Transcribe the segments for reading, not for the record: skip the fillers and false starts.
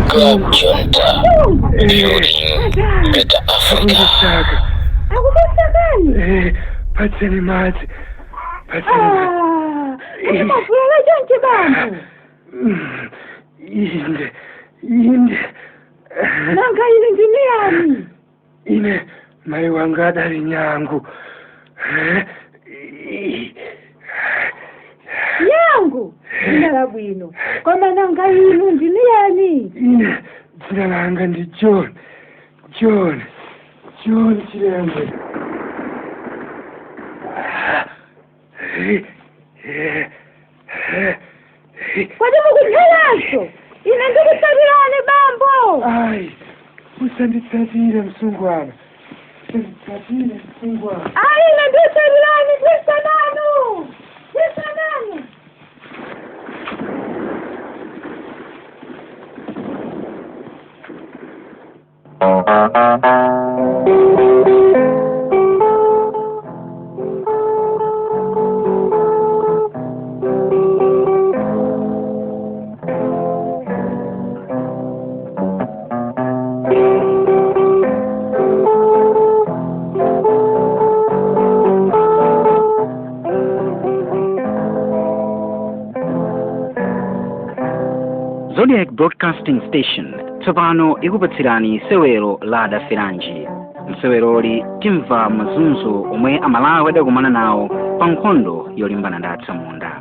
Club Junta, building better Africa. Patseni maji. Unafuela jonte bambu. Inde. Nanga ile ndiniani. Ine mai wanga dari nyangu. Nyangu. Ina labwino. Koma nanga ile ndiniani. Ine jina langa ndi John Chirembe. Kwani mukuthalanso? Ine ndikutsatiraani bambo. Ai, usanditsatire msungwana. Ai, ine ndikutsatiraani kwisananu. Zodiac Broadcasting Station tsopano ikupatsirani sewero la Dafiranji. Mseweroli timva mazunzo omwe amalawi adakumana nawo pa nkhondo yolimbana ndi atsamunda.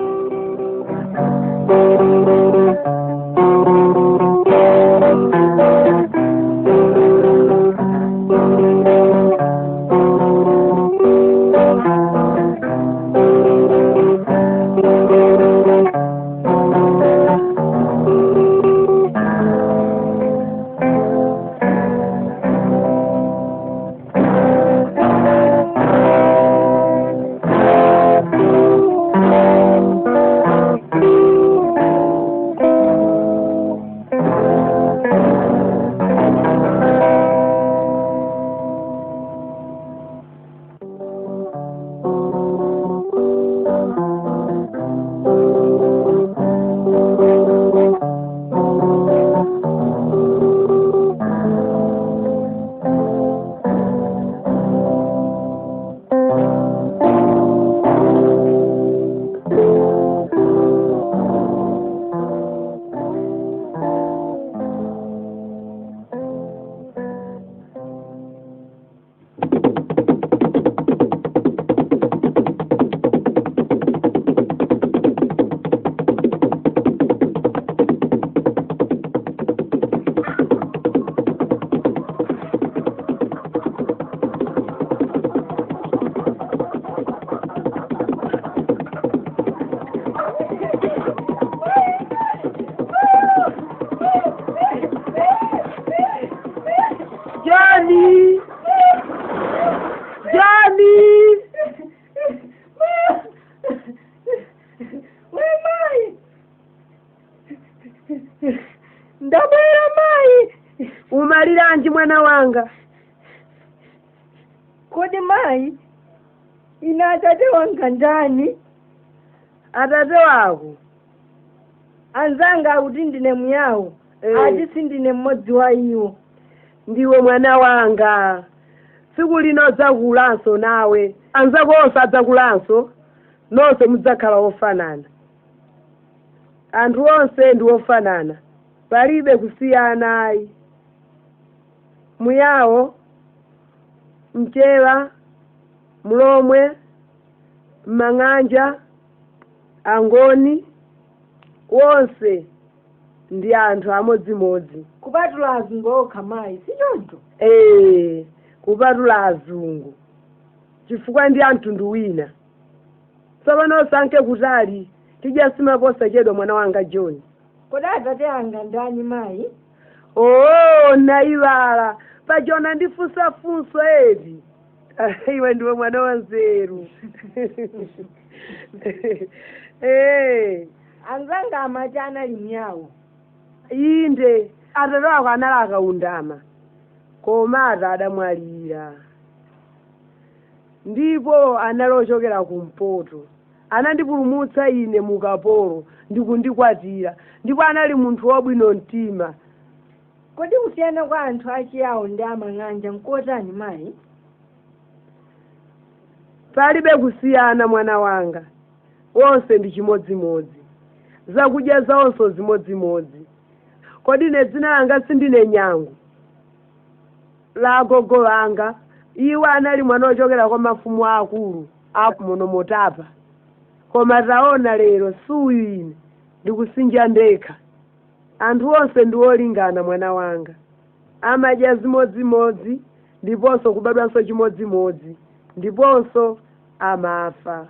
Ndabwera mai. Umaliranji mwana wanga? Kodi mai? Ina atate wanga ndani? Atate wako. Anzanga kuti ndine myawo. Ati sindine mmodzi wa iwo. Ndiwe mwana wanga. Siku lino dzakulanso nawe. Anzako onse adzakulanso. Nonse mudzakhala ofanana. Anthu onse ndi ofanana. Palibe kusiyana ayi. Muyawo, Mchewa, Mlomwe, Mang'anja, Angoni, wonse ndi anthu amodzimodzi. Kupatula azungu okha mayi, si choncho? Kupatula azungu. Chifukwa ndi anthu wina. Tsopano osanke kutali, tidya simaposa chedwa mwana wanga John. Kodi atate anga ndani mayi? Naiwala. Pachona ndifunsafunso eti. Iwe ndiwe mwana wanzeru. Anzanga amachana limyawo. Inde, atate wako anali akaundama. Koma adamwalira. Ndipo anali ochokera kumpoto. Anandipulumutsa ine mukapolo ndikundikwatira. Ndipo anali munthu wabwino mtima. kodi kusiyana kwa anthu achiyawo ndi amang'anja nkotani mayi? Palibe kusiyana mwana wanga, wonse ndi chimodzimodzi, zakudya zawonso zimodzimodzi. Kodi ne dzina langa sindine Nyangu la agogo wanga, iwo anali mwana ochokera kwa mafumu akulu aku muno Motapa, koma taona lero suyu ine ndikusinja ndekha. Anthu onse ndi olingana mwana wanga, amadya zimodzimodzi ndiponso kubadwanso chimodzimodzi ndiponso amafa.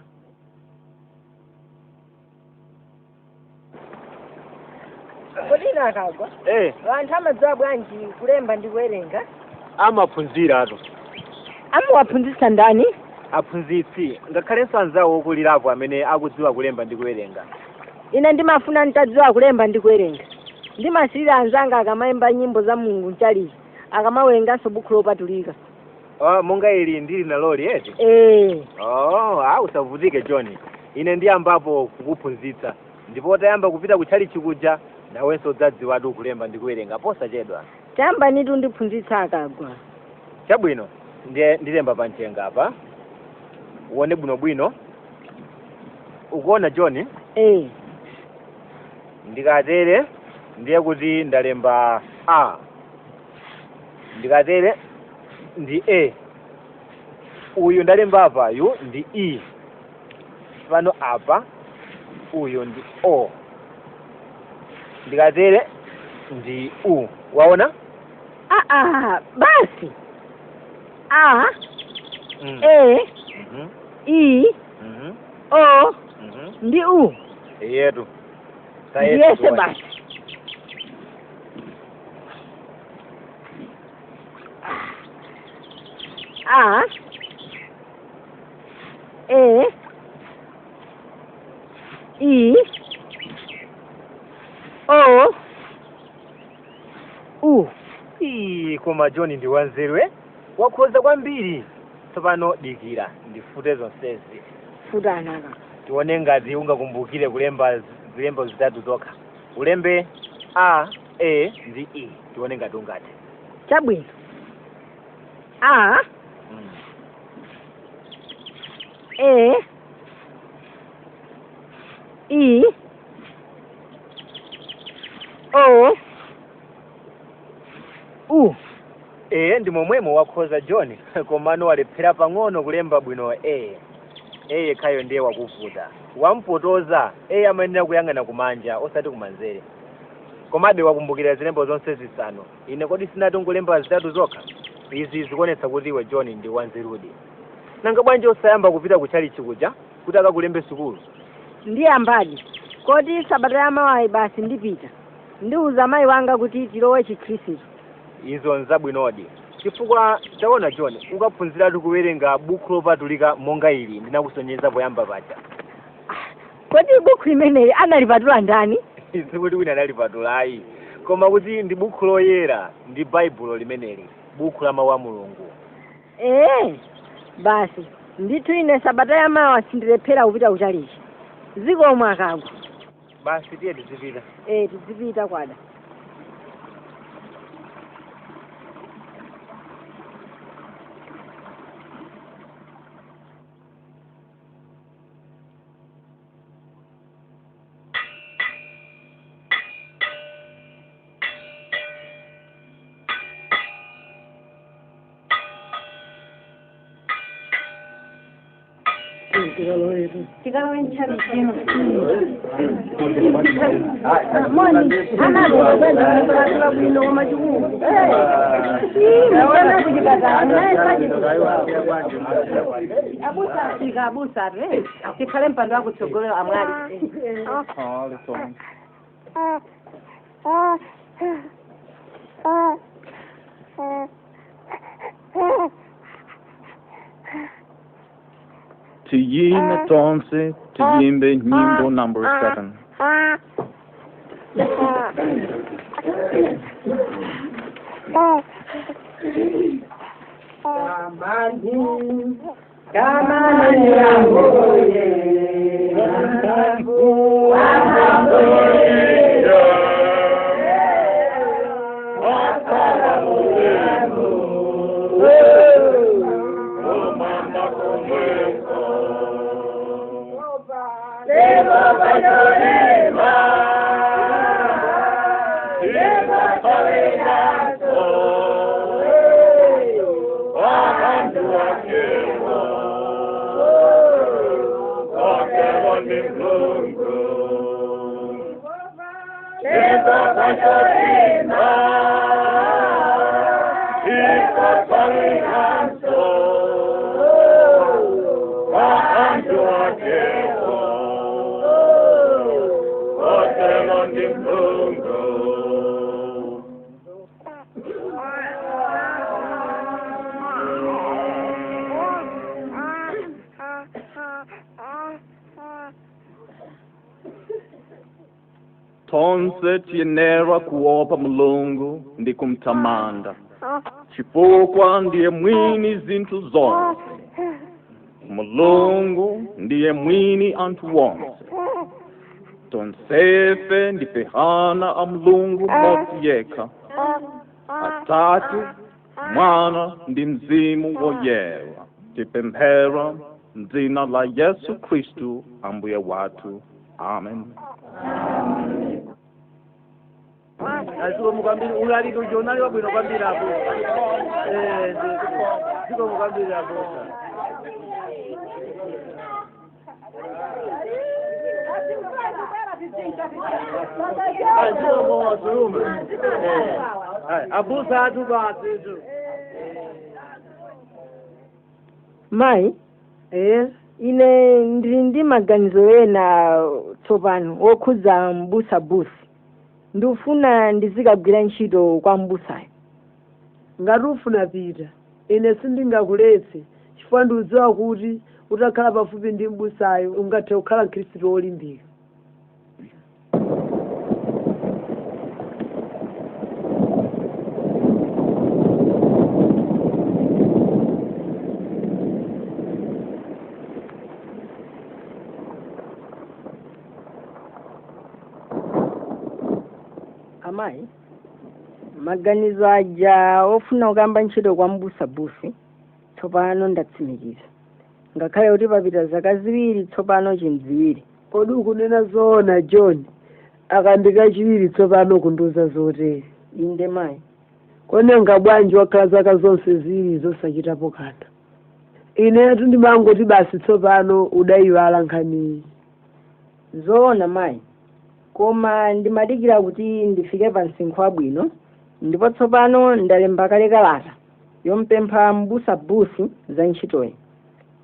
Kodi nakagwa? Vanthu amadziwa bwanji kulemba ndi kuwerenga? Amaphunzira ato. Amuwaphunzitsa ndani? Aphunzitsi ngakhalenso anzawo okulirapo amene akudziwa kulemba ndi kuwerenga. Ine ndimafuna nitadziwa kulemba ndi kuwerenga. Ndimasirira anzanga akamayimba nyimbo za Mulungu mchalichi, akamawerenganso buku lopatulika. Monga ili ndili naloli eti? Usavutike John. Ine ndiyambapo kukuphunzitsa. Ndipo tayamba kupita kuchalichi kuja, nawenso udzadziwatu kulemba ndi kuwerenga posachedwa. Tayamba nitu ndiphunzitsa akagwa. Chabwino, ndilemba panchenga apa. Uone bwinobwino. Ukuona John? Ndikatere ndiye kuti ndalemba A. Ndikatere ndi A. Uyu ndalemba apa yu ndi E. Pano apa uyu ndi O. Ndikatere ndi U. Waona? Basi. A. E. E. O. Ndi U. Yetu. Yese basi. A. E. E. O. U. Koma John ndi wanzerwe. Wakhoza kwambiri. Tsopano dikira ndifute zonsezi. Futana. Tione ngati ungakumbukire kulemba zilembo zitatu zokha. Ulembe A, E ndi E. Tione ngati ungati. Chabwino. A. E. E. O. U. Ndi momwemo wakhoza John. Komano walephera pang'ono kulemba bwino E. Yekhayo ndiye wakuvuta. Wampotoza amayenera kuyang'ana kumanja osati kumanzere. Komabe wakumbukira zilembo zonse zisanu. Ine kodi sinati ungolemba zitatu zokha? Izi zikuonetsa kuti iwe John ndi wanzerudi. Nanga bwanji osayamba kupita kuchalichi kuja kuti akakulembe sukulu? Ndiyambadi. Kodi sabata yamawayi basi ndipita. Ndiuza mayi wanga kuti tilowe chikhristu. Izo nzabwinodi. Chifukwa taona John, ukaphunziratu kuwerenga buku lopatulika monga ili ndinakusonyeza poyamba paja. Kodi buku limeneli analipatula ndani? Sikuti wina analipatulayi. Koma kuti ndi buku loyera, ndi Baibulo limeneli, buku la mawu a Mulungu. Basi, ndithu ine sabata yamawa sindilephera kupita kuchalichi. Zikomo akagwa. Basi tiye tizipita. Tizipita kwada. Abusa tikhale mpando wakutsogolera amwali. Tuyimbe tonse, tuyimbe nyimbo number 7. Kamani yangu ye, Tonse tiyenera kuopa Mulungu ndi kumtamanda, chifukwa ndiye mwini zinthu zonse. Mulungu ndiye mwini anthu wonse. Tonsefe ndife ana a Mulungu mmodzi yekha, Atate, Mwana ndi Mzimu woyera. Tipemphera m'dzina la Yesu Kristu Ambuye wathu. Amen. Aziko mukambiri unali kujonali wabwino kwambiri apo. Ziko mukambiri apo. Aziko mwazurume. Abusa atu basi. Mai, ine ndili ndi maganizo ena tsopano okhuza mbusabusi. Ndifuna ndizikagwira ntchito kwa mbusayo. Ngati ufuna pita, ine sindingakuletse, chifukwa ndiudziwa kuti utakhala pafupi ndi mbusayo ungathe kukhala Mkhristu wolimbika. Amayi, maganizo aja ofuna kukamba ntchito kwa mbusabusi tsopano ndatsimikiza. Ngakhale kuti papita zaka ziwiri tsopano chimdziwiri. Kodi ukunena zoona John? Akandika chiwiri tsopano kunduza zotere. Inde mayi. Konenga bwanji wakhala zaka zonse ziwiri zosachitapo kanthu. Inetu ndimangoti basi tsopano udayiwala nkhani. Zoona mayi. Koma ndimadikira kuti ndifike pa msinkhu wabwino, ndipo tsopano ndalemba kale kalata yompempha mbusabusi za ntchitoyi.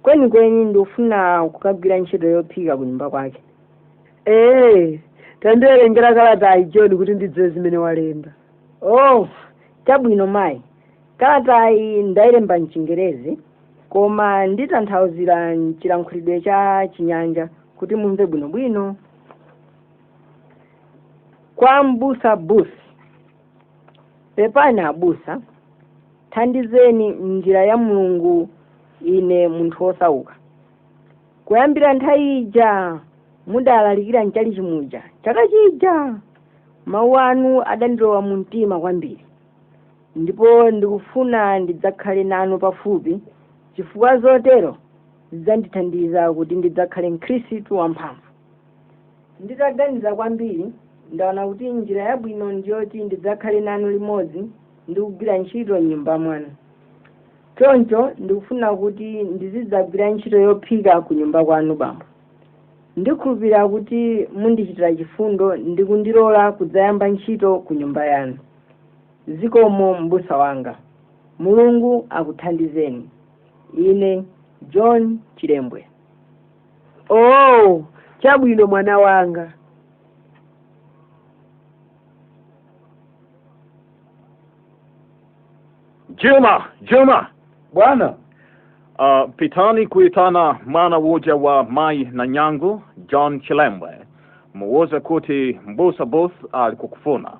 Kwenikweni ndifuna kukagwira ntchito yophika ku nyumba kwake. Tandiwerengera kalatayi John kuti ndidziwe zimene walemba. Oh, chabwino mayi. Kalatayi ndayilemba m'Chingerezi, koma nditanthauzira m'chilankhulidwe cha Chinyanja kuti mumve bwinobwino. Kwa mbusabusi, pepani abusa, thandizeni njira ya Mulungu ine munthu wosauka. Kuyambira nthawi ija mudalalikira nchali chimuja, chaka chija mawu anu adandilowa mu mtima kwambiri. Ndipo ndikufuna ndidzakhale nanu pafupi, chifukwa zotero zidzandithandiza kuti ndidzakhale Mkhristu wamphamvu. Nditaganiza kwambiri, ndaona kuti njira yabwino ndiyoti ndidzakhale nanu limodzi ndi kugwira ntchito m'nyumba mwanu. Choncho ndikufuna kuti ndizidzagwira ntchito yophika ku nyumba kwanu bambo. Ndikhulupirira kuti mundichitira chifundo ndi kundilola kudzayamba ntchito ku nyumba yanu. Zikomo mbusa wanga. Mulungu akuthandizeni. Ine John Chilembwe. Oh, chabwino mwana wanga. Juma. Bwana. Pitani kuitana mwana woja wa Mai na Nyangu, John Chilembwe. Muwoza kuti mbusabusi alikukufuna.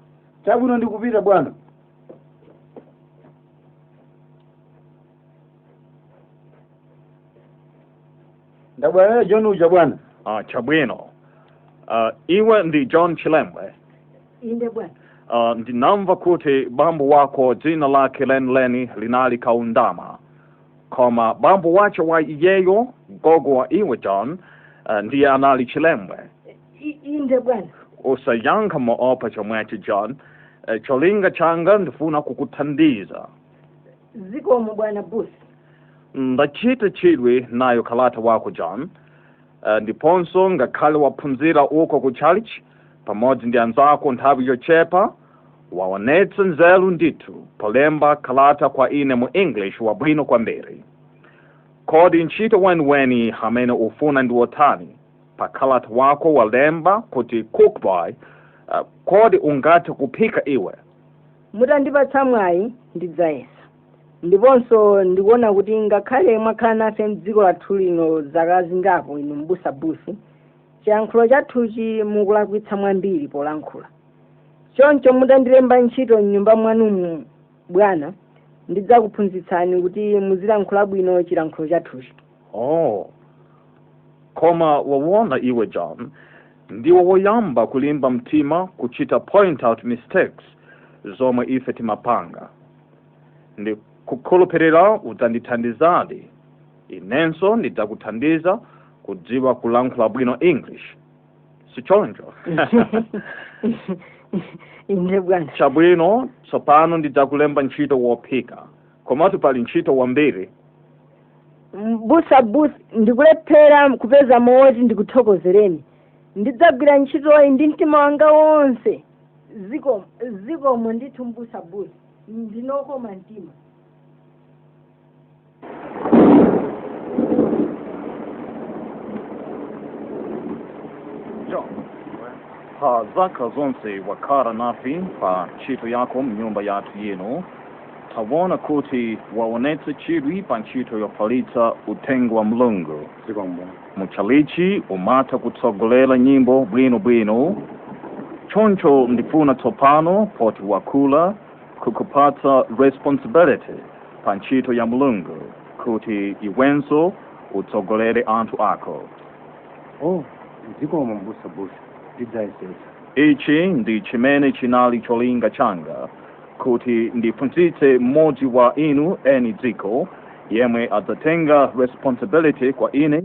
Chabwino ndikupita bwana. Ndabwana John uja bwana. Chabwino. Iwe ndi John Chilembwe. Inde bwana. Ndinamva kuti bambo wako dzina lake lenileni linali Kaundama. Koma bambo wacho wa iyeyo, gogo wa iwe John, ndiye anali Chilembwe. inde bwana. Usayankha moopa chomwechi John. Cholinga changa ndifuna kukuthandiza. Zikomo bwana bosi. Ndachita chidwi nayo kalata wako John. Ndiponso ngakhale waphunzira uko ku church pamodzi ndi anzako nthawi yochepa waonetsa nzeru ndithu polemba kalata kwa ine mu English wabwino kwambiri. Kodi ntchito weniweni amene ufuna ndi wotani pa kalata wako walemba kuti cookboy, kodi ungathe kuphika iwe? Mutandipatsa mwayi ndidzayesa. Ndiponso ndikuona kuti ngakhale mwakhala nafe mdziko lathu lino zaka zingapo inu mbusabusi, chiyankhulo chathuchi mukulakwitsa mwambiri polankhula. Choncho mutandilemba ntchito m'nyumba mwanumu bwana, ndidzakuphunzitsani kuti muzilankhula bwino chilankhulo chathuchi. Oh, koma waona iwe John, ndiwo woyamba kulimba mtima kuchita point out mistakes zomwe ife timapanga. Ndi kukhulupirira udzandithandizadi. Inenso ndidzakuthandiza kudziwa kulankhula bwino English. Sichoncho. Inde bwana. Chabwino, tsopano ndidzakulemba ntchito wophika. Komatu pali ntchito wambiri. Busa ndikulephera kupeza mowoti ndikuthokozereni. Ndidzagwira ntchitoyi ndi mtima wanga wonse. Zikomo ndithu mbusa ndinokoma mtima. John, pa zaka zonse wakhala nafe pa ntchito yako mnyumba yathu yino, taona kuti waonetsa chidwi pa ntchito yofalitsa uthenga wa Mulungu. Muchalichi umatha kutsogolera nyimbo bwinobwino. Choncho ndifuna tsopano poti wakula kukupatsa responsibility pa ntchito ya Mulungu kuti iwenso utsogolere anthu ako. Oh, zikomo mbusa ndidzayesesa. Ichi ndi chimene chinali cholinga changa kuti ndiphunzitse mmodzi wa inu eni dziko yemwe adzatenga responsibility kwa ine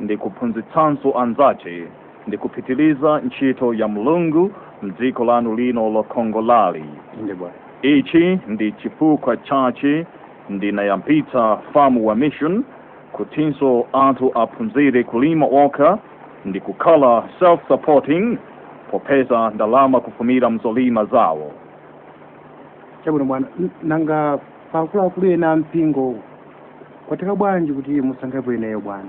ndi kuphunzitsanso anzace ndi kupitiliza ntchito ya Mulungu mdziko lanu lino lokongolali. Inde bwana. Ichi ndi chifukwa chache ndinayambitsa famu wa mission kutinso anthu aphunzire kulima okha ndi kukhala self-supporting popeza ndalama kufumira mzolima zawo. Chabwino bwana, nanga pakuluakulu ena mpingo kwatheka bwanji kuti musankhepo ineyo bwana?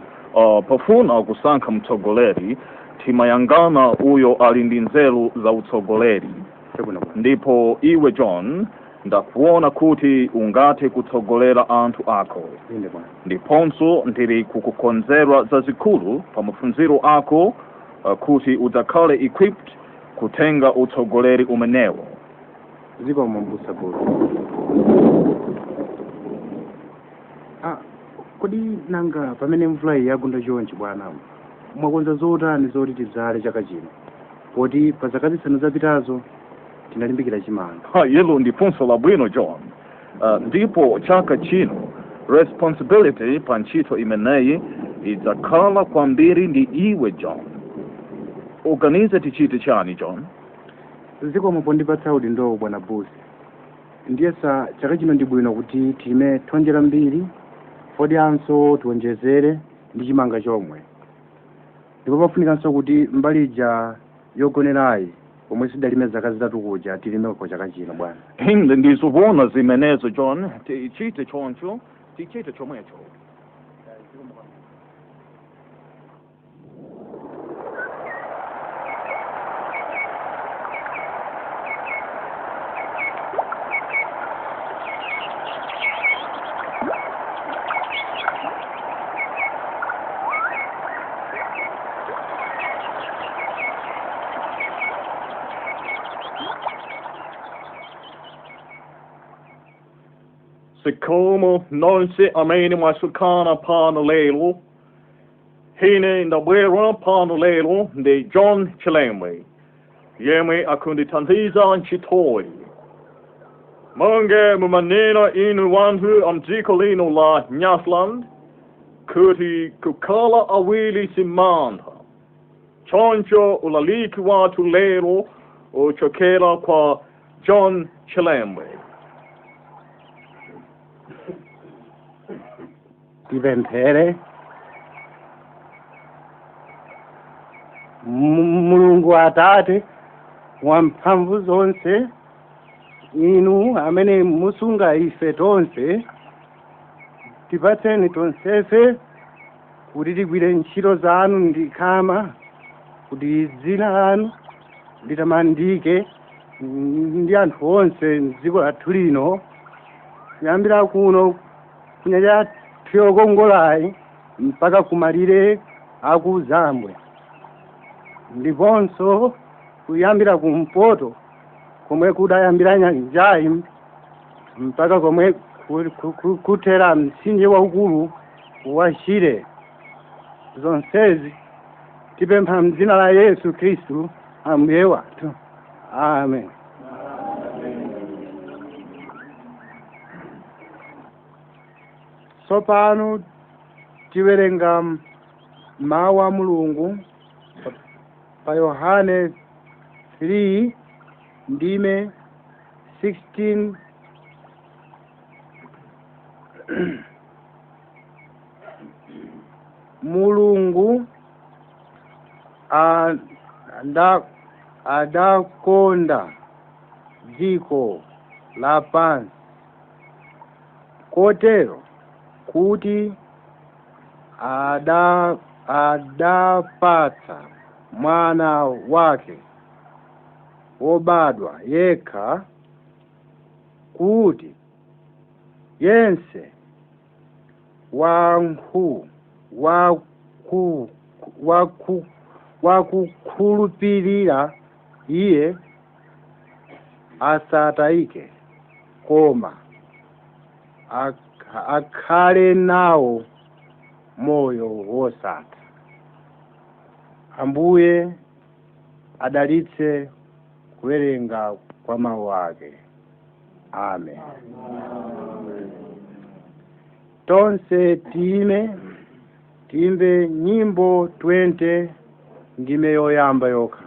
Pofuna kusankha mtsogoleri timayangana uyo ali ndi nzeru za utsogoleri. Chabwino bwana. Ndipo iwe John ndakuona kuti ungathe kutsogolera anthu ako. Inde bwana. Ndiponso ndiri kukukonzerwa zazikulu pa mafunziro ako kuti udzakhale equipped kutenga utsogoleri umenewo. Zikomo mbusa kodi nanga pamene mvula yagunda chonchi bwana, mwakonza zotani zoti tidzale chaka chino? Poti pa zaka zisanu zapitazo tinalimbikira chimanga. Yelo ndi funso labwino John. Ndipo chaka chino responsibility pa ntchito imeneyi idzakhala kwambiri ndi iwe John. Organize tichite chani John? Zikomo pondipatsa udindo bwana bosi. Ndiyesa chaka chino ndi bwino kuti time thonjera mbiri fodi anso tuonjezere ndi chimanga chomwe. Ndipo pafunikanso kuti mbalija yogonerayi pomwe sidalime zaka zitatu kuja tilimeko chaka chino bwana. Inde ndizobona zimenezo John, tichite choncho, tichite chomwecho. Sikomo nonse amene mwasukana pano lero. Hine ndabwera pano lero ndi John Chilembwe, yemwe akundithandiza ntchitoyi. Monge mumanena inu wanthu amdziko lino la Nyasaland, kuti kukhala awiri simantha. choncho ulaliki watu lero uchokera kwa John Chilembwe. Tipemphere. Mulungu Atate wamphamvu zonse, inu amene musunga ife tonse, tipatseni tonsefe kuti tigwire ntchito zanu ndi khama, kuti dzina lanu litamandike ndi anthu onse m'dziko lathu lino, kuyambira kuno kunyanja yokongolayi mpaka kumalire aku Zambwe, ndiponso kuyambira kumpoto komwe kudayambira nyanjayi mpaka komwe kuthera mtsinje waukulu wa Shire. Zonsezi tipempha m'dzina la Yesu Khristu Ambuye wathu. Amen. Tsopano tiwerenga mawu a Mulungu pa Yohane 3 ndime 16 Mulungu adakonda dziko lapansi kotero kuti adapatsa mwana wake wobadwa yekha, kuti yense wakukhulupirira iye asatayike, koma akhale nawo moyo wosatha. Ambuye adalitse kuwerenga kwa mawu ake. Amen. Tonse timbe nyimbo 20 ndime yoyamba yokha.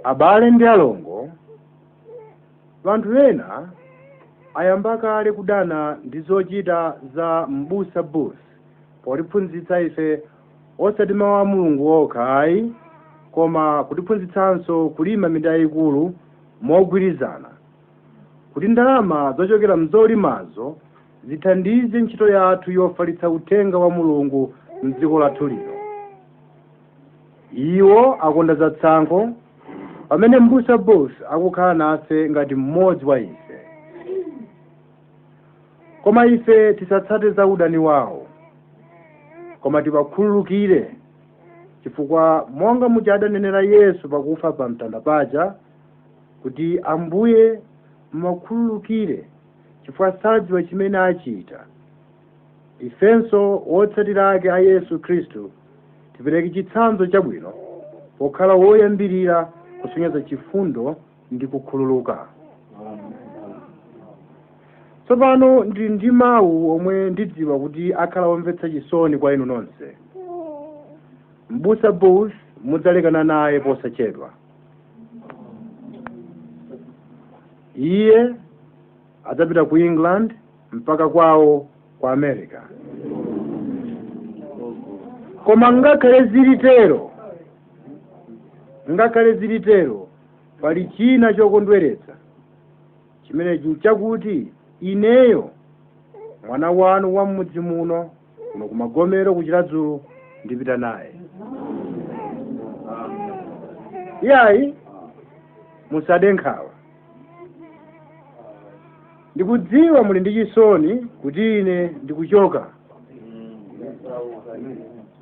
Abale ndi alongo, vanthu ena ayamba kale kudana ndi zochita za m'busa Bush potiphunzitsa ife osati mawu a Mulungu okha ayi, koma kutiphunzitsanso kulima minda yayikulu mogwirizana, kuti ndalama zochokera mzolimazo zithandize ntchito yathu yofalitsa uthenga wa Mulungu m'dziko lathu lino. Iwo akonda zatsankho pamene m'busa Bush akukhala nafe ngati mmodzi wa ife, koma ife tisatsate za udani wawo, koma tiwakhululukire, chifukwa monga muja adanenera Yesu pakufa pa mtanda paja kuti Ambuye mwakhululukire chifukwa sadziwa chimene achita. Ifenso otsatira ake a Yesu Khristu tipereke chitsanzo chabwino pokhala woyambirira kusonyeza chifundo ndi kukhululuka. Tsopano ndi mawu omwe ndidziwa kuti akhala omvetsa chisoni kwa inu nonse. M'busa Bush mudzalekana naye posachedwa. iye adzapita ku England mpaka kwawo kwa America. Koma ngakhale zili tero pali china chokondweretsa chimene chakuti ineyo mwana wanu wa mmudzi muno kuno kumagomero kuchiladzulo ndipita naye. Yayi musade nkhawa, ndikudziwa muli ndi chisoni kuti ine ndikuchoka,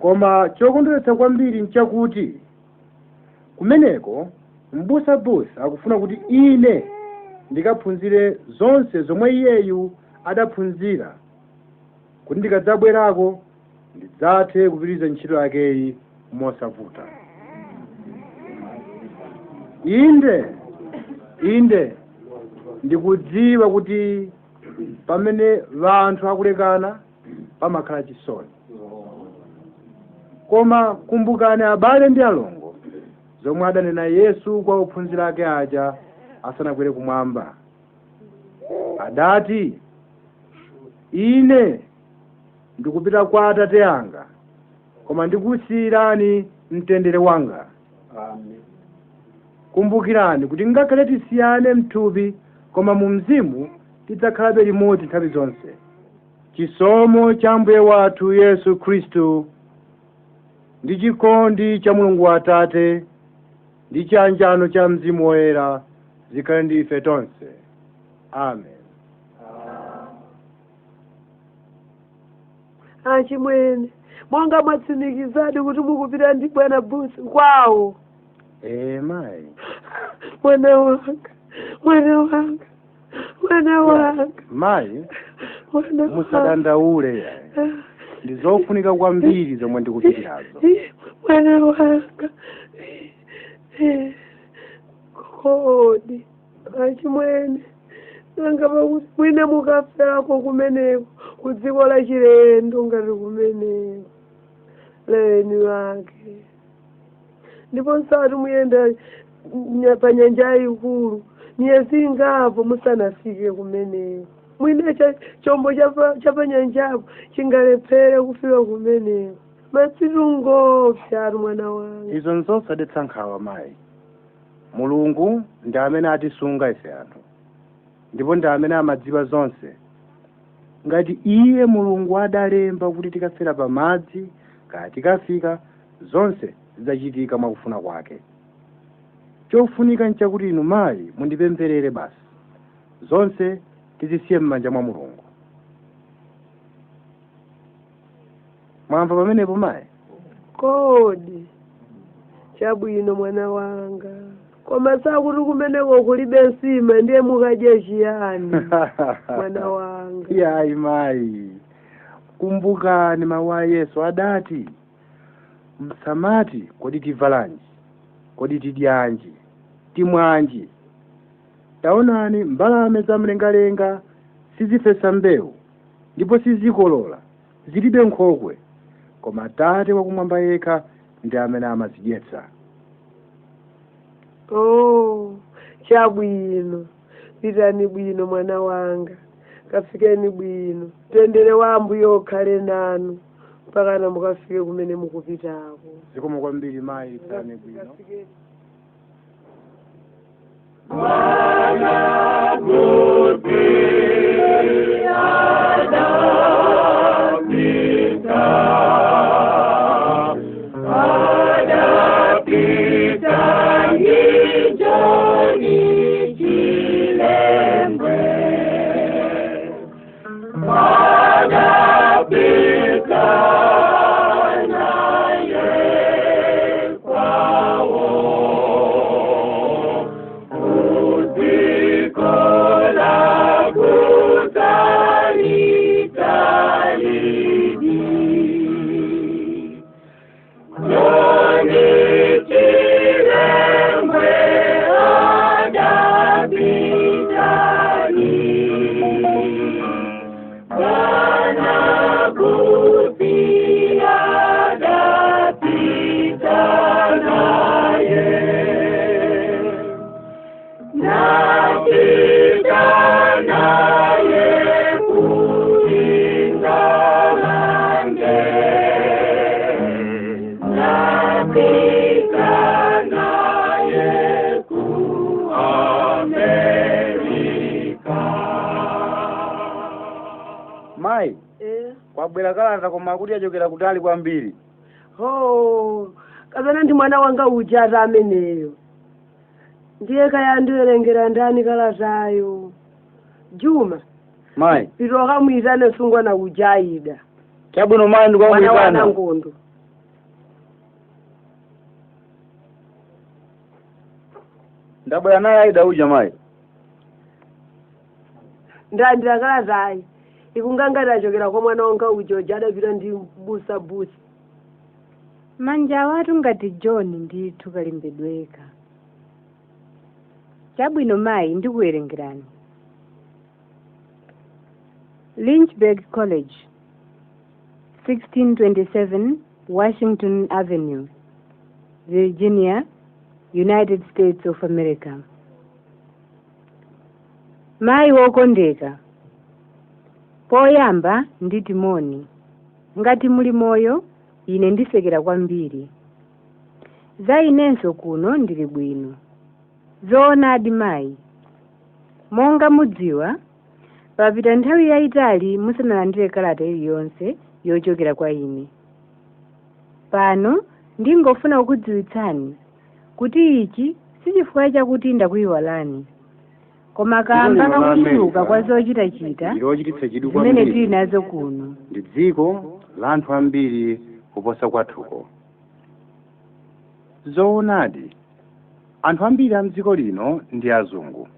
koma chokondweretsa kwambiri nchakuti kumeneko m'busa akufuna kuti ine ndikaphunzire zonse zomwe iyeyu adaphunzira, kuti ndikadzabwerako ndidzathe kupitiriza ntchito yakeyi mosavuta. Inde ndikudziwa kuti pamene vanthu akulekana pamakhala chisoni, koma kumbukani abale ndi alongo zomwe adanena Yesu kwa ophunzira ake aja asanakwere kumwamba. Adati, ine ndikupita kwa Atate anga, koma ndikusiyirani mtendere wanga. Kumbukirani kuti ngakhale tisiyane mthupi, koma mu mzimu tidzakhalabe limodzi nthawi zonse. Chisomo cha Ambuye wathu Yesu Khristu ndi chikondi cha Mulungu Atate ndi chiyanjano cha Mzimu Woyera zikhale ndi ife tonse. Amen. Achimwene mwanga mwatsimikizadi kuti mukupita ndi bwana Busi kwawo. Mayi. Mwana wanga. Mayi, musadandaule yayi. Ndizofunika kwambiri zomwe ndikupitirazo. Mwana wanga. Kodi achimwene nanga pakuti mwina mukafako kumeneko kudziko la chilendo ngati kumeneko leni wake, ndipo nsati muyenda pa nyanja yayikulu miyezi ingapo musanafike kumeneko. Mwina chombo chapa nyanjapo chingalephere kufika kumeneko. Matsitungopsa ari mwana wanga. Izo nzosadetsa nkhawa mayi. Mulungu ndi amene atisunga ife anthu, ndipo ndi amene amadziwa zonse. Ngati iye Mulungu adalemba kuti tikafera pa madzi, kaya tikafika, zonse zidzachitika mwakufuna kwake. Chofunika nchakuti inu mayi mundipempherere basi, zonse tizisiye m'manja mwa Mulungu. Mwamva pamenepo mayi? Kodi chabwino mwana wanga, koma sakuti kumeneko kulibe nsima ndiye mukadye chiyani mwana wanga. Yayi mayi, kumbukani mawu a Yesu adati, msamati kodi tivalanji, kodi tidyanji, timwanji. Taonani mbalame zamlengalenga sizifesa mbewu ndipo sizikolola, zilibe nkhokwe, koma Atate wakumwamba yekha ndi amene amazidyetsa. Chabwino, pitani bwino mwana wanga, kafikeni bwino, tendere wa Ambuye ukhale nanu mpaka mukafike kumene mukupitako. Zikomo kwambiri mayi, pitani bwino. Call mayi kwabwera kalata koma kuti achokera kutali kwambiri. Kapena ndi mwana wanga uja ati ameneyo. Ndiye kaya ndiwerengera ndani kalatayo. Juma. Mayi. Pito kamuyitane sungwana uja Aida. Chabwino mayi Mwana wana Ngondo. Ndabwera naye Aida uja mayi. Ndandira kalatayi. Ikungangati achokera kwa mwana wanga uja adapita ndi busa. Manja watu ngati John ndithu kalimbedweka. Chabwino mayi ndikuwerengerani. Lynchburg College, 1627 Washington Avenue, Virginia, United States of America. Mayi wokondeka. Poyamba nditi moni. Ngati muli moyo, ine ndisekera kwambiri. Za inenso kuno ndili bwino. Zoonadi mayi. Monga mudziwa, papita nthawi yayitali musanalandire kalata iliyonse yochokera kwa ine. Pano ndingofuna kukudziwitsani kuti ichi sichifukwa chakuti ndakuyiwalani. Koma kamba kakuchuluka kwa zochitachita zimene tili nazo kuno. Ndi dziko la anthu ambiri kuposa kwathuko. Zoonadi, anthu ambiri a mdziko lino ndi azungu,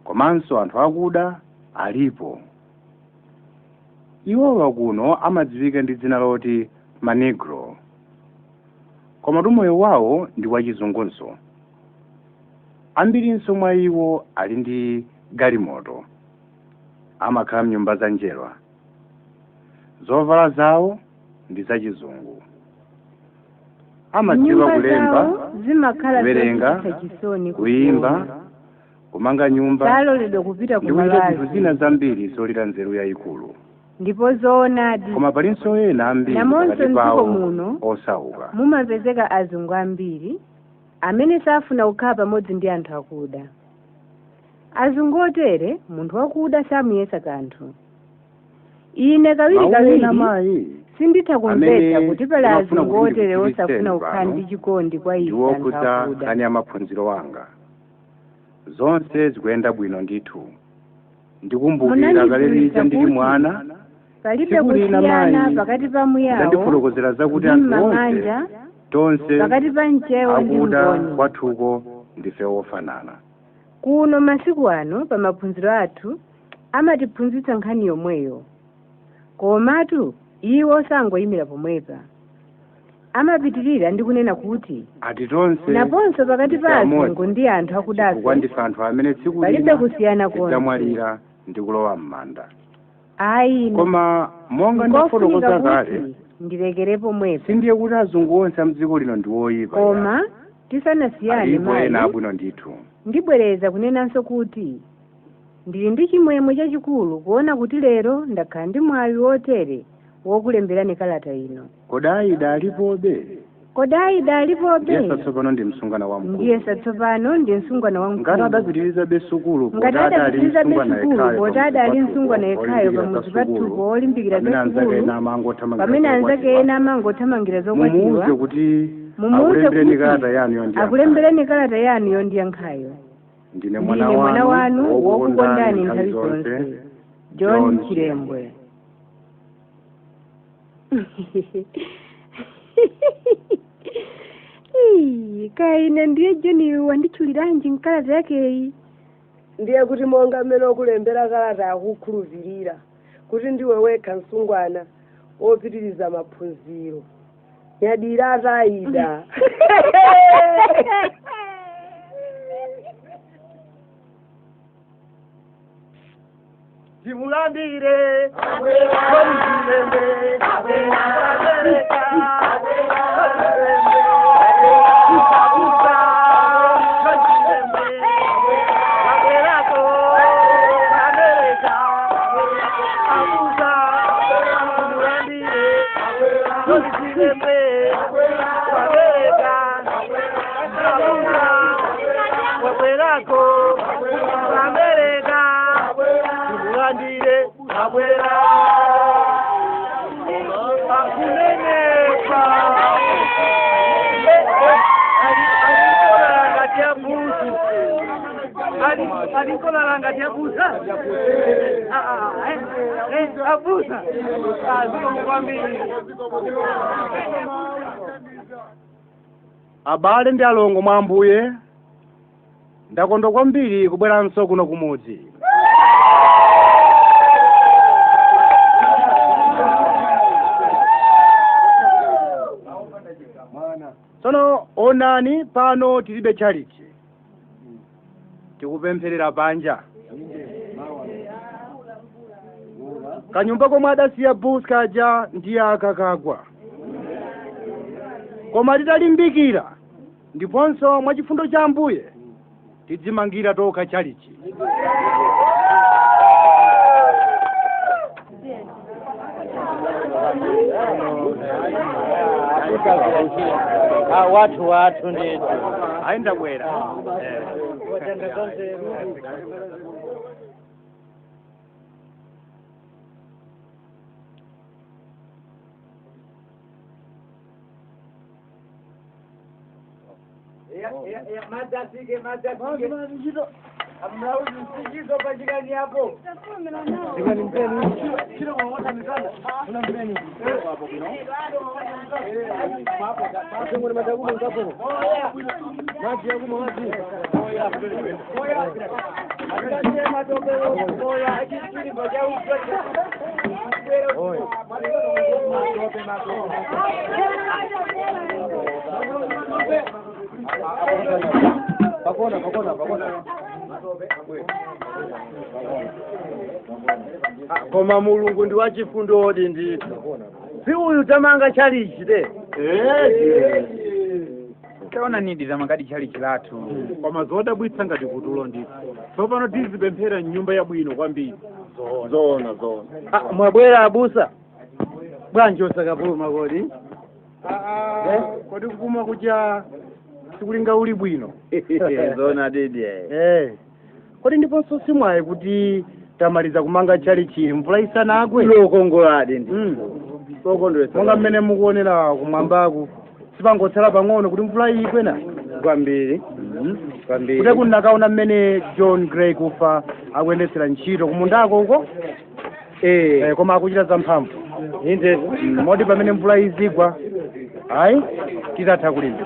komanso anthu akuda alipo. Iwowa kuno amadziwika ndi dzina loti manegro, koma moyo wawo ndi wachizungunso. Ambirinso mwa iwo ali ndi galimoto, amakhala mnyumba za njerwa. Zovala zawo ndi zachizungu. Amadziwa kulemba, kuwerenga, kuimba, kumanga nyumba, saloledwa kupita kumalala, ndi zina zambiri zolira nzeru yayikulu. Ndipo zoonadi, koma palinso ena ambiri pakati pawo osauka. Mumapezeka azungu ambiri amene safuna kukhala pamodzi ndi anthu akuda. Azungu otere munthu wakuda samuyesa kanthu. Ine kawiri sinditha kumvetsa kuti pala azungu otere osafuna kukhala ndi chikondi kwa ife anthu akuda. Kani amaphunziro wanga zonse zikuyenda bwino ndithu. Ndikumbukira kalelija ndili mwana, palibe kusiyana pakati pa muyawo ndifotokozera zakuti anthu onse tonse pakati pa mchewo ndi mboni kwathuko ndife ofanana. Kuno masiku ano pa maphunziro athu amatiphunzitsa nkhani yomweyo, komatu iwo sangoyimira pomwepa. Amapitirira ndi kunena kuti ati tonse naponso pakati pa azungu ndi anthu akudaso palibe kusiyana konse. Tamwalira ndi kulowa m'manda. Ayi, koma monga ndifotokoza kale, ndilekerepo mwepo. Sindiye kuti azungu onse amdziko lino ndi oyipa. Koma tisanasiyane mayi, abwino ndithu. Ndibwereza kunenanso kuti ndili ndi chimwemwe chachikulu kuona kuti lero ndakhala ndi mwayi wotere wokulemberani kalata ino. Kodaida alipobe. Ndiye satsopano ndi msungwana wamkulu. Ndiye satsopano ndi msungwana wamkulu. Ngati adapitiriza besukulu, potada ali msungwana yekhayo pamudzi pathupo olimbikira besukulu, pamene anzake ena amangothamangira zokwatiwa. Mumuwuze kuti akulembereni kalata yanu yondiyankhayo. Ndine mwana wanu wokukondani nthawi zonse, John Chilembwe. Kaine ndiye John wandichuliranji nkalata yakeyi. Ndiye kuti monga mmene okulembera kalata akukhuluvirira kuti ndiwe wekha msungwana wopitiriza maphunziro. Nyadira Aida. Zimulandire Abuela alikola langa tiabusa abusa ziko mukwambiri abale ndi alongo mwa Ambuye ndakondwa kwambiri kubweranso kuno kumudzi. Tsono onani pano tilibe charity, tikupempherera panja. Kanyumba komwe adasiya Bush kaja ndiye akakagwa, koma titalimbikira ndiponso mwa chifundo cha Ambuye tidzimangira tokha charity. watu nditu Aenda bwera. Amrausikizo pachikani hapo. Sikani mpeni. Kila mmoja mkanda. Kuna mpeni. Hapo kino. Hapo kuna matagumu ngapo. Maji yangu maji. Oya. Akasema matope oya akikiri baja ukwete. Oya. Matope matope. Pakona. Koma Mulungu ndi wachifundo odi ndithu. Si uyu tamanga chalichi de. Taona nidi zamangadi chalichi lathu. Koma zodabwitsa ngati kutulo ndithu. Tsopano tizipemphera nyumba yabwino kwambiri. Zona. Mwabwera abusa. Bwanji osakapuma kodi. Kodi kupuma kuja sikulinga uli bwino. Zona didi. Kodi ndiponso simwaye kuti tamaliza kumanga chalichi mvula isanagwe. Lokongolade ndi. Lokondwesa. Monga mmene mukuonera kumwambaku sipangotsala pang'ono kuti mvula igwe na kwambiri. Kwambiri. kuti kunakaona mmene John Gray kufa akuyendetsera ntchito kumundako uko koma akuchita zamphamvu. Inde modi pamene mvula izigwa hayi titatha kulimba.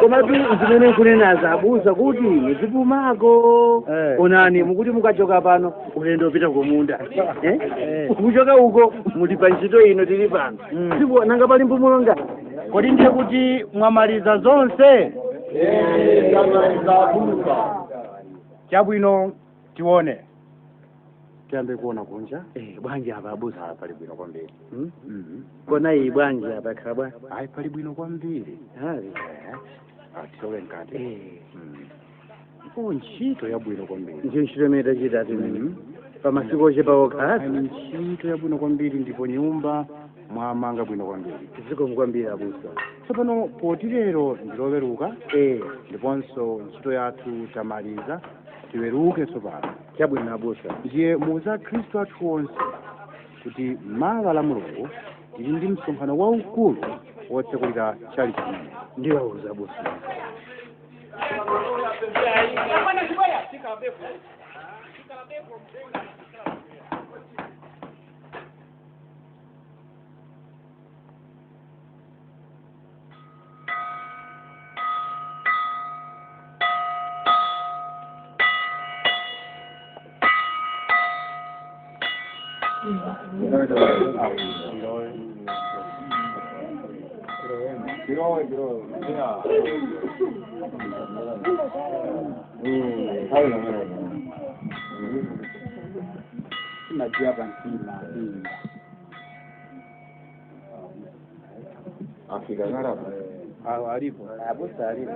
Koma tu zimene kunenaza abusa kuti muzipumako. Onani mukuti mukachoka pano ulendo upita kumunda. Kuchoka uko muli pa ntchito ino tili pano. Ndipo nanga pali mpumulo ngati. Kodi ndiye kuti mwamaliza zonse? Tamaliza abusa. Chabwino tione. Tiyambe kuona kunja. Bwanja apa abusa pali bwino kwambiri. Kona iyi bwanja apa khabwa. Hayi pali bwino kwambiri. Hayi. Atiwe nkati. Ntchito yabwino kwambiri. Ndiyo ntchito imene tachita timene. Pamasiku ochepa okha. Ntchito yabwino kwambiri ndipo nyumba mwamanga bwino kwambiri. Ziko kwambiri abusa. Tsopano poti lero ndiloweruka. Ndiponso ntchito yathu tamaliza. Tiweruke tsopano. Chabwino abusa. Ndiye muuza Khristu athu onse kuti mawa la Mulungu tili ndi msonkhano waukulu wotsekulira chalichi chimene. Ndiyo auza abusa. Afrika ngarapo. Alipo. Abusa alipo.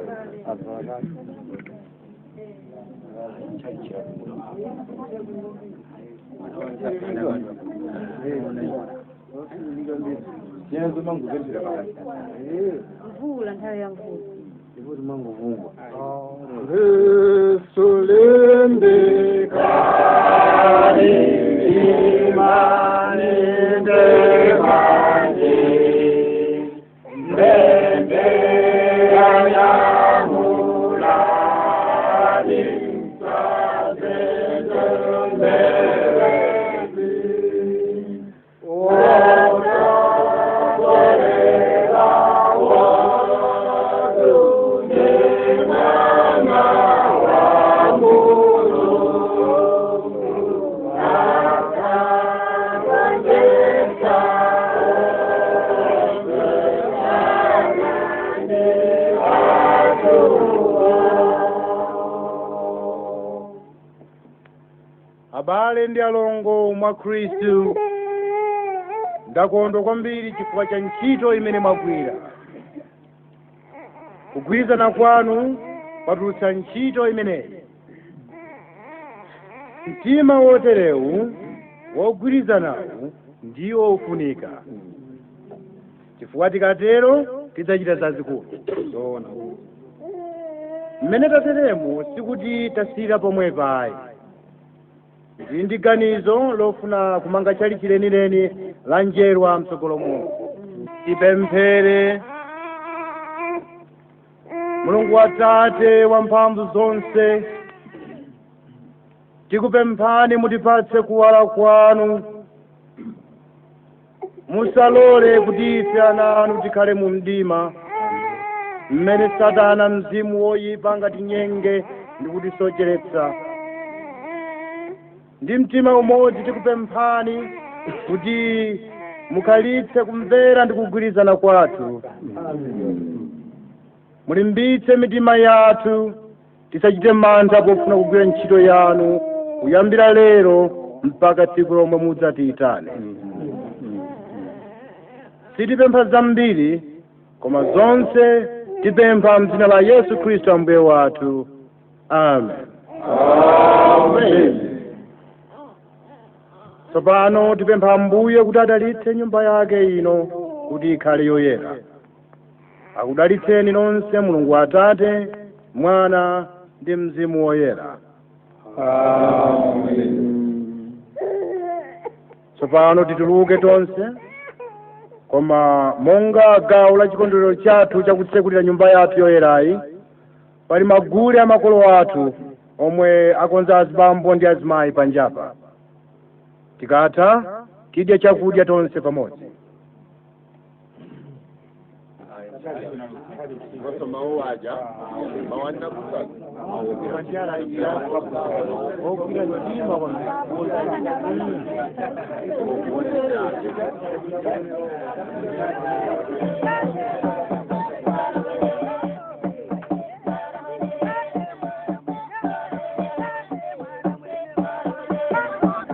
Mvula nthawi ya mvula. Ndipo timanguvungwa. Sulembe kari imani ndekani ndende kanyamula nimsa abale ndi alongo mwa Khristu, ndakondwa kwambiri chifukwa cha ntchito imene mwagwira. Kugwirizana kwanu kwatulutsa ntchito imeneyi. Mtima woterewu wogwirizanawu ndiwo ufunika, chifukwa tikatero tidzachita zazikulu. Mmene tateremu sikuti tasiyira pomwe payi. Tili ndi ganizo lofuna kumanga chalichi lenileni la njerwa mtsogolo muno. Tipemphere. Mulungu Atate wamphamvu zonse, tikupemphani mutipatse kuwala kwanu. Musalole kuti ife ana anu tikhale mu mdima, mmene Satana mzimu woyipa angatinyenge ndi kutisocheretsa. Ndi mtima umodzi tikupemphani kuti mukhalitse kumvera ndi kugwirizana kwathu. Mulimbitse mitima yathu tisachite mantha pofuna kugwira ntchito yanu kuyambira lero mpaka tsiku lomwe mudzatiyitane. Sitipempha zambiri, koma zonse tipempha m'dzina la Yesu Khristu Ambuye wathu. Amen. Amen. Tsopano tipempha Ambuye kuti adalitse nyumba yake ino kuti ikhale yoyera. Akudalitseni nonse Mulungu Atate, Mwana ndi Mzimu Woyera. Amen. Tsopano tituluke tonse, koma monga gawo la chikondwerero chathu chakutsekulira nyumba yathu yoyerayi, pali magule a makolo athu omwe akonza azibambo ndi azimayi panjapa. Tikatha tidye chakudya tonse pamodzi.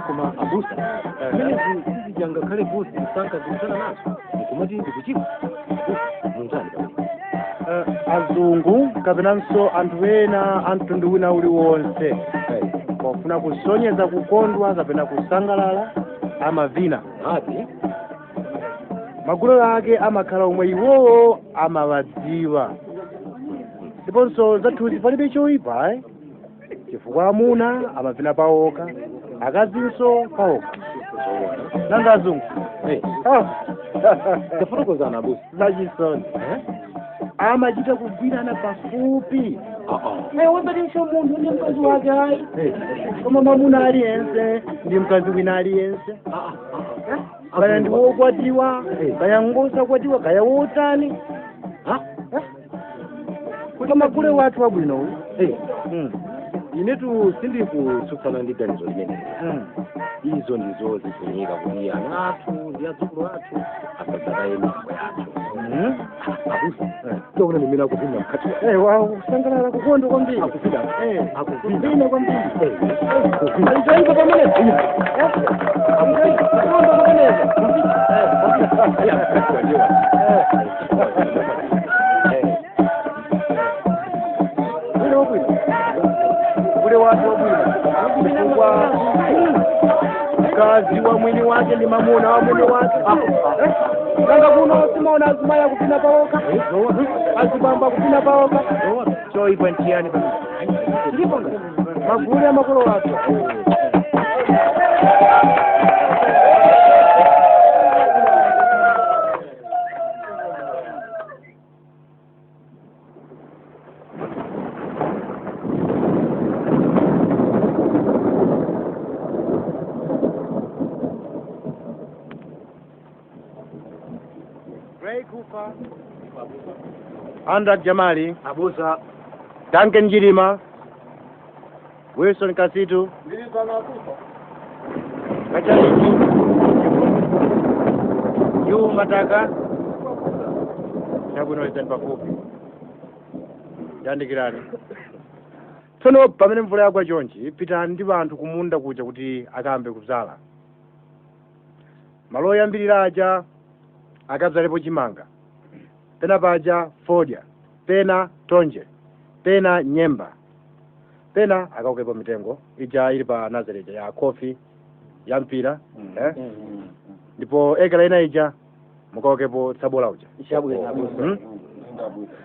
Koma abusa, sisi janga kale busi sanka zisana nazo. Nikumati ndikuchipa. Munzani bali. Azungu kapenanso anthu ena a mtundu wina uliwonse pofuna kusonyeza kukondwa kapena kusangalala amavina. Magulu ake amakhala omwe iwowo amawadziwa. Ndiponso zathuzi palibe choyipa, chifukwa amuna amavina paokha, akazinso paokha. Nanga azungu? Tafotokozana abusa. Zachisoni. Amachita kugwirana pafupi. Wabadilisha munthu ndi mkazi wake hayi. Koma mwamuna aliyense ndi mkazi wina aliyense. Kaya ndi wokwatiwa, kaya ngosakwatiwa, kaya wotani. Kuti magule wathu wabwino. Inetu sindikusutsana ndi ganizo limene. Izo ndizo zifunika kuti ana athu ndi adzukulu athu asadzataye miyambo yathu. Abusa, tokuna nimina kupinda mkati wa. Kusangalala kukondwa kwambiri. Akupinda. Akupinda kwambiri. Alizoiva pamoja. Amkai, kukondwa pamoja. Ule watu wabwino kwa kazi wa mwili wake ni mamuna wa mwili wake. Nanga kuno simaona azimaya kupina paoka, azibamba kupina paoka. So ipo ntiani ndipo maguli ya makolo watu. Ray Cooper, Andrak Jamali, Abusa, Duncan Jirima, Wilson Kasitu, Kachaliki, Yu Mataka, Nakuno Isan Pafupi, Jandikirani. tsono pamene mvula yagwa chonchi pitani ndi anthu kumunda kuja kuti akambe kudzala. Malo oyambirira aja akadzalepo chimanga, pena paja fodya, pena tonje, pena nyemba, pena akaokepo mitengo ija ili pa nazareti ya kofi ya mpira ndipo ekala ina ija mukaokepo tsabola uja.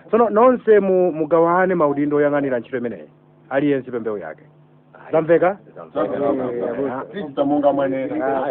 Tsono nonse mugawane maudindo oyang'anira ntchito imeneyi aliyense pembewu yake. Zamveka? Munga mwenera.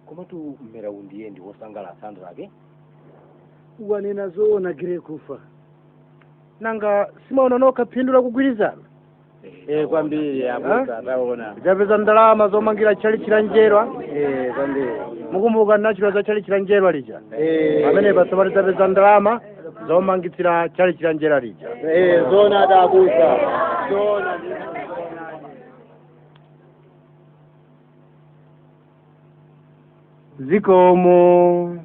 Komatu mmera undiendi wosangala sandra ake. Wanena zoona gire kufa. Nanga simaona noka phindu la kugwirizana. Kwambiri abusa taona. Zapeza ndalama zomangira chali chilanjerwa. Kwambiri. Mukumbuka nachiro za chali chilanjerwa lija. Pamene pasabari zapeza ndalama zomangitsira chali chilanjerwa lija. Zona da abusa. Zona. Zikomo.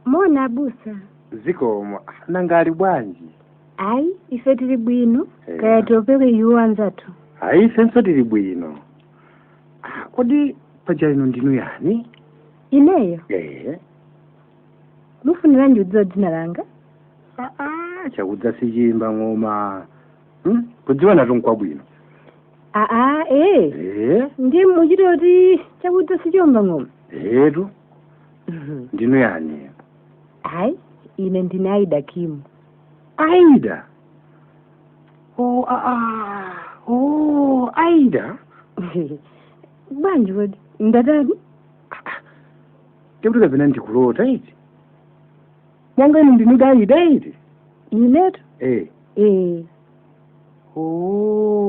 Mona abusa. Zikomo. Nangali bwanji. Ai, ife tili bwino. Kaya topeke yuwanzatu. Ai, senso tili bwino. Kodi paja ino ndinu yani? Ineyo? Mufunira njudzo dzina langa? Chakudza sichimba ng'oma. Kudziwa natunkwa bwino. Ndi muchitoti chakudza sichomba ng'oma. Etu. Ndinu yani? Ai, ine ndine Aida Kimu. Aida? Aida? Bwanji wadi, ndatani? Tebutuka vina ndikulota iti? Mwanga inu ndinu Aida iti? Inetu?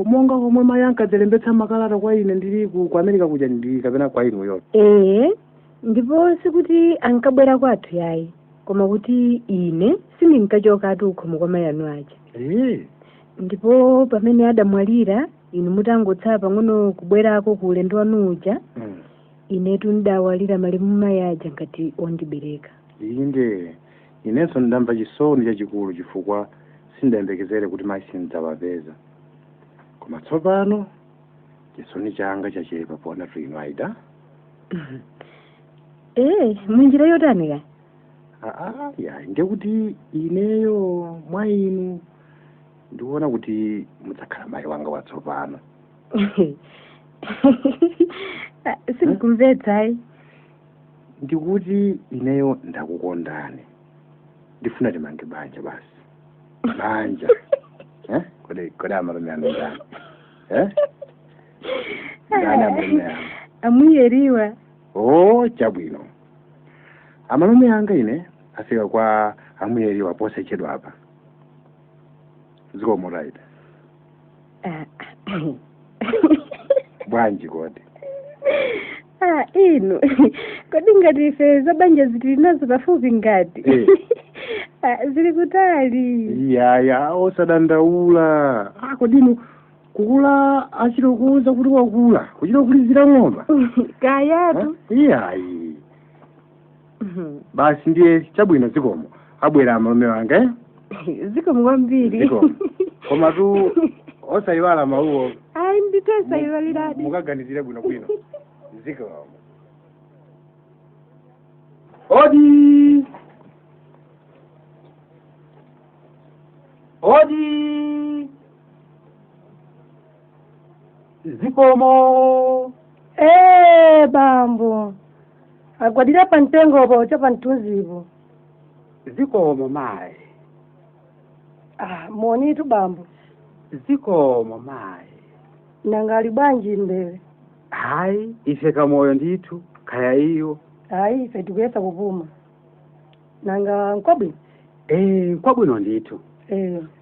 Mwanga komwe mayanka zelembetsa makalata kwa ine ndili ku America kuja ndili kapena kwa inu yote. Ndipo sikuti ankabwera kwathu yayi. Koma kuti ine sindinkachoka ukhomo kwa mayanu aja. Ndipo pamene adamwalira inu mutangotsala pang'ono kubwerako ku ulendo wanu uja. Inetu ndawalira malemu mayaja ngati ondibereka. Inde inenso ndamva chisoni chachikulu chifukwa sindayembekezere kuti mayi ndidzawapeza. Koma tsopano chisoni changa chachepa pona inu Aida. Mwinjira yotani ka? Ndekuti ineyo mwa inu ndikuona kuti mudzakhala mayi wanga watsopano. Sindikumvetsa ayi. Ndikuti ineyo ndakukondani. Ndifuna timange banja basi. Banja. Kodi amalume anu ndani? Ndani amalume anu? Amuyeriwa. Chabwino. Amalume anga ine afika kwa amuyeriwa posechedwa apa. Zikomo right. Bwanji kodi. Inu. Kodi ngati ife zabanja zili nazo pafupi ngati. Zili kutali. Yaya osadandaula. Kodi kukula achilokuza kuti wakula. Kuchilokulizira ng'ombe. Kayatu. Iyayi. Basi ndiye chabwino zikomo. Abwera amalume wanga. Zikomo kwambiri. Zikomo. Koma tu osayiwala mauwo. Ai nditesa iwaliradi. Mukaganizire bwino. Zikomo. Odi. Odi zikomo. Bambo agwadira pantengo po cha pantunzipo. Zikomo mai. Moni tu bambo. Zikomo mai. Nangali bwanji mbele. Hai ifeka moyo nditu kaya hiyo. Hai ife tukuyesa kupuma. Nanga nkobwi. Nkobwino nditu.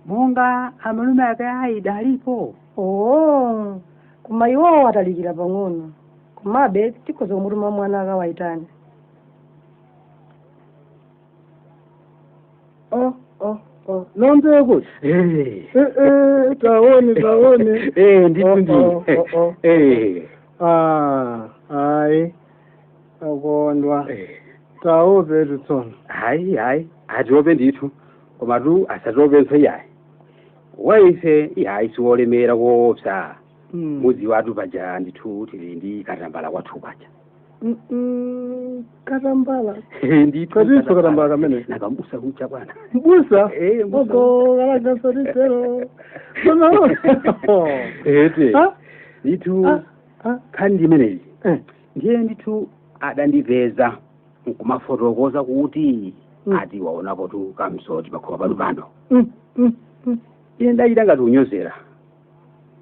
Monga amalume akaida alipo. Kuma iwo watalikira pang'ono. Kumabe tikoza umuruma mwana akawaitani. Nonze kuti. Taone. Nditu. Hayi. Akondwa. Taope tutsono. Hayi. Atope ndithu. Koma tu asatope nsoyayi. Waise yayi siwolemera kuopsa. Mudzi watu paja ndithu tili ndi katambala kwathu paja. Katambala. Ndithu. Kadiso katambala kamene. Nakambusa kucha bwana. Mbusa? Mbusa. Kalaga sorisero. Ndithu. Kandi imeneyi. Ndiye ndithu adandipeza nkumafotokoza kuti ati waonapo tu kamsoti pakhowa palupando. Iye ndayita ngati unyozera.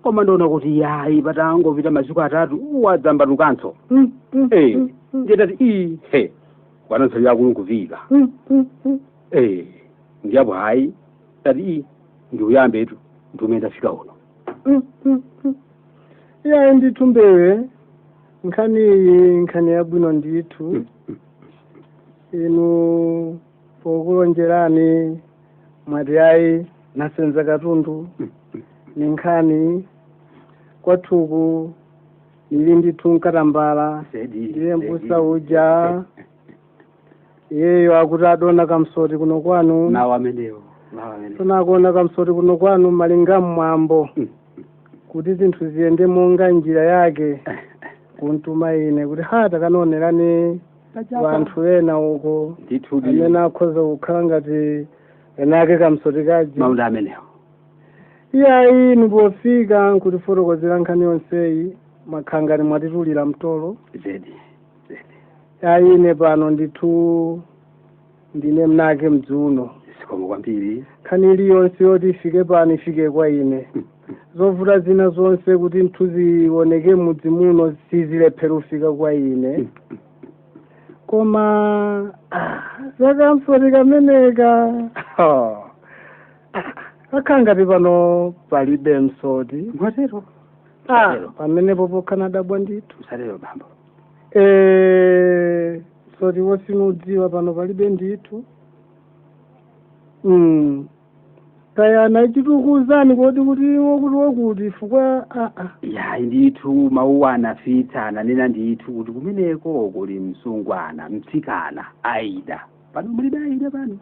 Koma ndona kuti yayi patangopita masiku 3 wadzamba tukanso. Ndiye tati kwanonso yakulu nkuvika. Ndiyapo hayi tati ndiuyambe tu ntumenda fika uno. Yayi ndithu mbewe nkhani yabwino ndithu. Inu pokulonjerani mwati yayi nasenza katundu ninkhani kwathuku ili ndithu nkatambala ndiye mbusa uja iyeyo akuti adona kamsoti kuno kwanu nawo amenewo tunakuona kamsoti kuno kwanu malinga mwambo kuti zinthu ziyende monga njira yake kuntuma ine kuti takanonerani wanthu ena uko amene akhoza kukhala ngati enake kamsoti kaji maunda amenewo. Iyayi nipofika nkutifotokozera nkhani yonseyi makhangani mwatitulira mtolo. Zedi. Yayi ine pano ndithu ndine mnake mdzuno. Zikomo kwambiri. Nkhani iliyonse yoti ifike pano ifike kwa ine. Zovuta zina zonse kuti nthu zioneke mudzi muno sizilephera kufika kwa ine. Koma zakamsoti kameneka akangati pano palibe msoti. Mwatero. Pamenepo pokhanadabwa ndithu. Msalero bambo. Msoti wosinudziwa pano palibe ndithu. Kaya nachitukuuzani kuti wakuti fukwa yayi ndithu mauwa anafitsa ananena ndithu kuti kumeneko kuli msungwana mtsikana Aida. Pano mulibe Aida pano.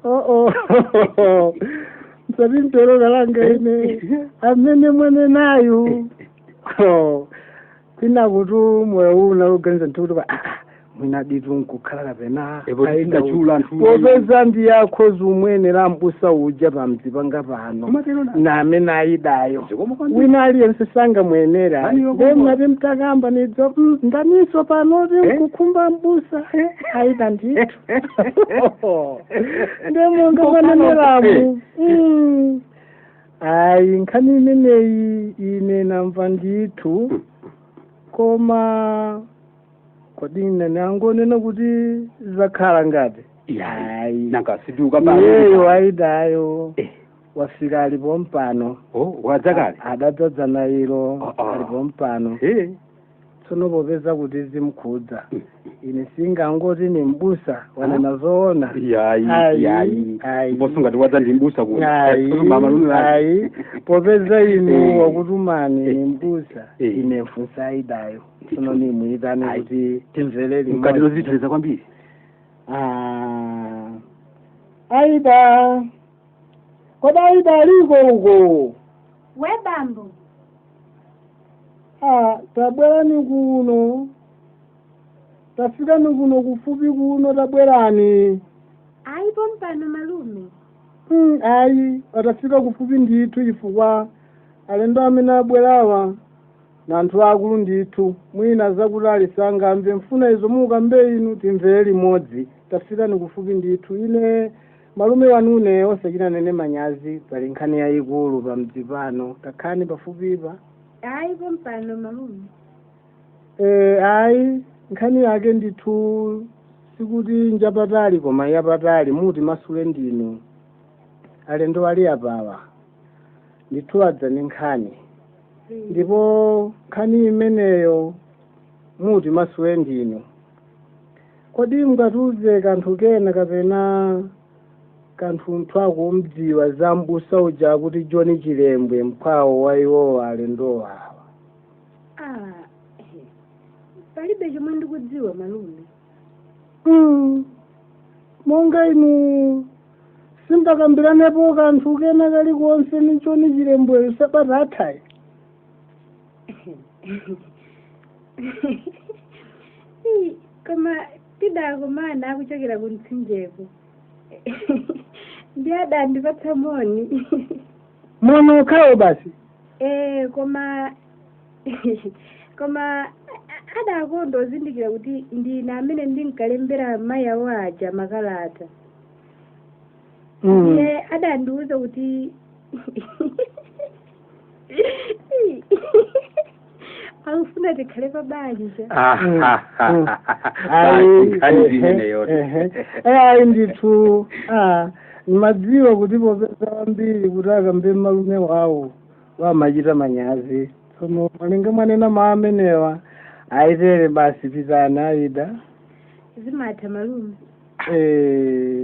Msati mtolo kalanga ine amene mwene nayo. Kwina kuti moyo unaluganiza nthuti mwina ditu nkukhala kapena Aida chula nthu. popeza ndi yakho zumwene la mbusa uja pamdzi panga pano na amene Aidayo wina aliyense sangamwenera nde mnati mtakamba nidzo ndaniso panoti nkukhumba mbusa Aida ndithu nde monga maneneramu. Ayi nkhani imeneyi ine namva ndithu koma kodine nangonena kuti zakhala ngati. Yayi nakasiduka pano. Yeyo Aidayo wafika alipo mpano. Wadzakale. Adadzadza nailo alipo mpano. Tsono popeza kuti zimkhudza ine singangoti ni mbusa wanena zoona. Yayi. Mbosunga tiwadza ndi mbusa kuti. Ayi. Popeza inu wakutumani ni mbusa ine mfunsa Aidayo. Tsono ni muitane kuti timveleli. Mkatilo zitaliza kwambiri. Aida. Koda Aida aliko uko. We bambo. Tabwerani kuno. Tafikani kuno kufupi kuno tabwerani. Aipo mpano malume. Ayi atafika kufupi ndithu chifukwa alendo amene abwerawa na anthu akulu ndithu mwina zakuti alisangamve mfuna izo mukambe inu timvere limodzi tafikani kufupi ndithu ine malume wanune osachita nene manyazi pali nkhani yayikulu pa mdzi pano takhani pafupipa. Ayi pompano malume. Ayi nkhani yake ndithu sikuti njapatali koma yapatali muti masule ndinu alendo ali apawa ndithu adza ni nkhani ndipo nkhani imeneyo muti masule ndinu kodi mngatiuze kanthu kena kapena kanthu mthwako mdziwa za mbusa uja kuti John Chilembwe mkwawo wa iwo alendowa awa? Palibe chomwe ndikudziwa malume. Monga inu simbakambiranepo kanthu kena kalikonse ni John Chilembweyo sabata athayi. Koma tidakomana akuchokera ku mtsinjeko. Ndi adandipatsa moni. Moni ukhawo basi? Koma adakondozindikira kuti ndine amene ndinkalembera mayi awo aja makalata. Adandiuza kuti akufuna tikhale pabanja. Ayi ndithu madziwa kuti popeza wambiri kuti akambe malume wawo wamachita manyazi tsono malinga mwanena maamenewa aitere basi pitani aida zimatha malume.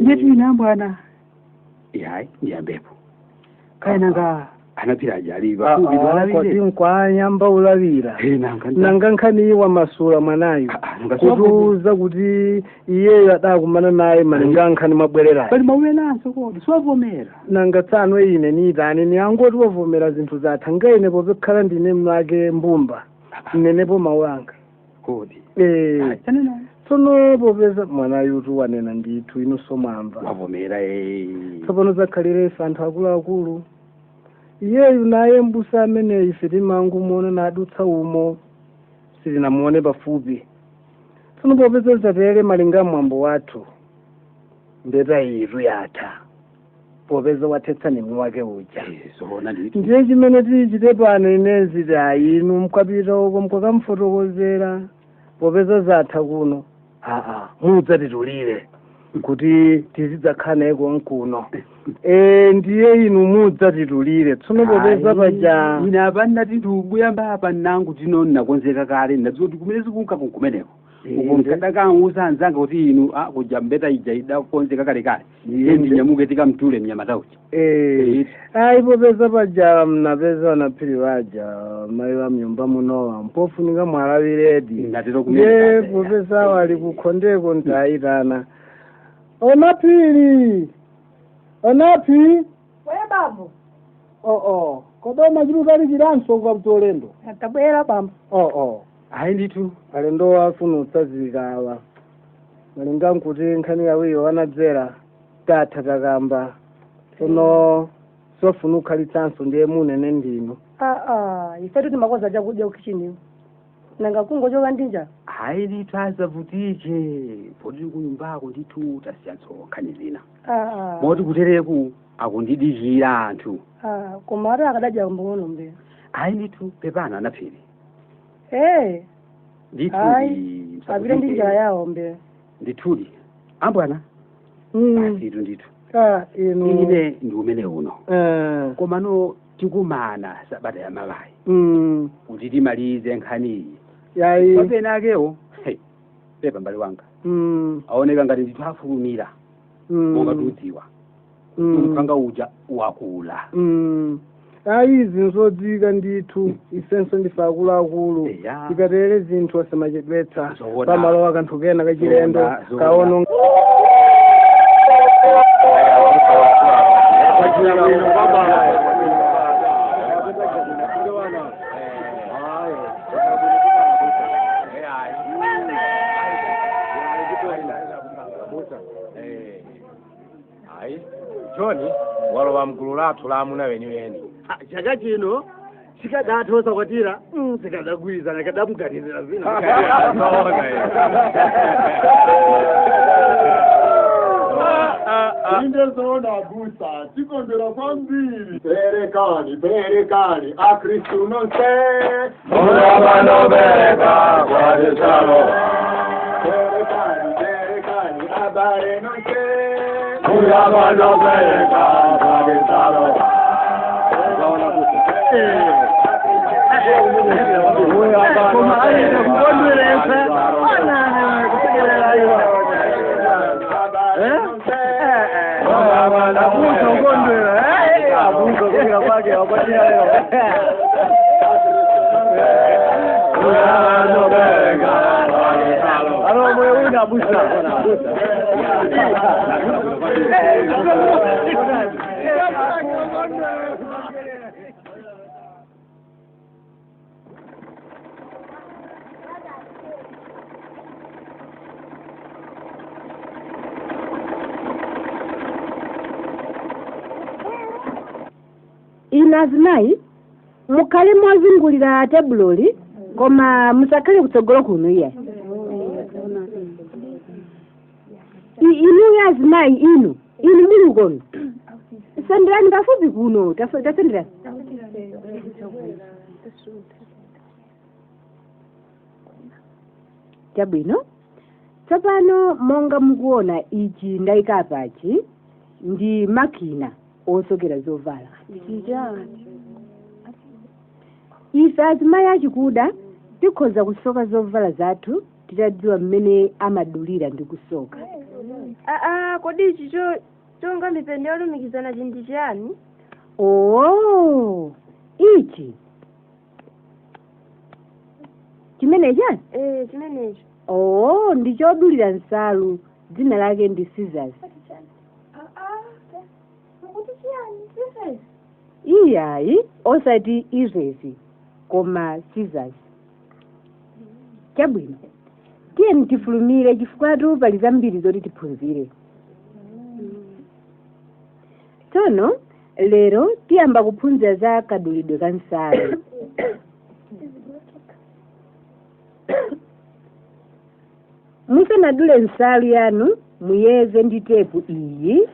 Ndeti ina bwana yayi ndiyambepo kaenanga anapira ajali bafubi kodi nkwanyamba ulavira nanga nkhani wa masula mwanayo kutuza kuti iyeyo adakumana naye malinga nkhani mabwerera bali mauyenaso kodi siwavomera nanga tsano ine niitani ni angoti wavomera zinthu zatha ngaine popekhala ndine mlake mbumba nenepo mawu anga kodi tsono popeza mwanayo tu wanena ndithu inu somwamba wavomera tsopano zakhaliresa anthu akuluakulu iyeyu naye mbusa amene ife timangu muone nadutsa umo silinamuone pafupi tsono popeza zatere malinga mwambo wathu ndeta iru yatha popeza wathetsa nemu wake uja ndiye chimene tichite pano inezi tayi inu mkapita uko mkakamfotokozera popeza zatha kuno mudzatitulire kuti tizidzakhala eko nkuno ndiye inu mudzatitulire tsono popeza paja ine apanda tinthu kuyamba apa nangu tino nakonzeka kale ndadziwa kuti kumene sikunka kumeneko uko mkadakangusa anzanga kuti inu kuja mbeta ija idakonzeka kalekale iye ndinyamuke tikamtule mnyamata uja ayi popeza paja mnapeza wanaphiri waja mayi wa mnyumba munowa mpofunika mwalawiredi ndiye popeza wali kukhondeko ntayitana Onaphiri we babu kodoma chilutali chilanso kwa mtolendo tabwera bambo ayi ndithu alendo wafuna utsazikawa malinga nkuti nkhani yawiyo wanadzera tatha takamba tsono sofuna ukhalitsanso ndiye munene ndinu ifetu timakoza chakudya kukichiniwo nanga kungochoka ndinja hayi ndithu azavutike poti kunyumbako ndithu tasiyantsokhanyi zina moti kutereku akundidikira anthu koma ati akadadya kumbono mbera hayi ndithu pepana anaphiri ndithu apite ndi njira yawo mbera ndithudi ambwana asitu ndithu ine ndi umene uno komano tikumana sabata ya malayi kuti timalize nkhaniyi papena akewo pepa mbali wanga aoneka ngati ndithu afulumira monga tudziwa mkanga uja wakula ayi zinzodzika ndithu isenso ndife akuluakulu tikatere zinthu asamachedwetsa pamalo akanthu kena kachilendo kaono John wa mgulu lathu la amuna weniweni. Chaka chino chikadathosa kwatira sikadagwiza nakadamuganizira zina. Indezoona abusa tikondera kwambiri. Perekani akristu nonse Munabanobereka wadesalo. Perekani abare nonse Munabanobereka wadesalo. Inazinai mukhale mwazungulira tebuloli koma musakhale kutsogolo kuno iye. Inu yazinai inu muli ukono. Senderani pafupi kuno tasenderani. Chabwino tsopano monga mukuona ichi ndayika pachi ndi makina osokera zovala. Ife azimayi achikuda tikhoza kusoka zovala zathu titadziwa mmene amadulira ndi kusoka. Kodi ichi chonga mipende yolumikizana chinthu chiyani? Oh, ichi chimenechi? Chimenechi. Oh, ndichodulira nsalu, dzina lake ndi scissors. Iyayi osati iresi koma scissors. Chabwino tiyeni tifulumire chifukwa pali zambiri zoti tiphunzire. Tsono lero tiyamba kuphunzira za kadulidwe ka nsalu. Musanadule nsalu yanu muyeze ndi tepu iyi.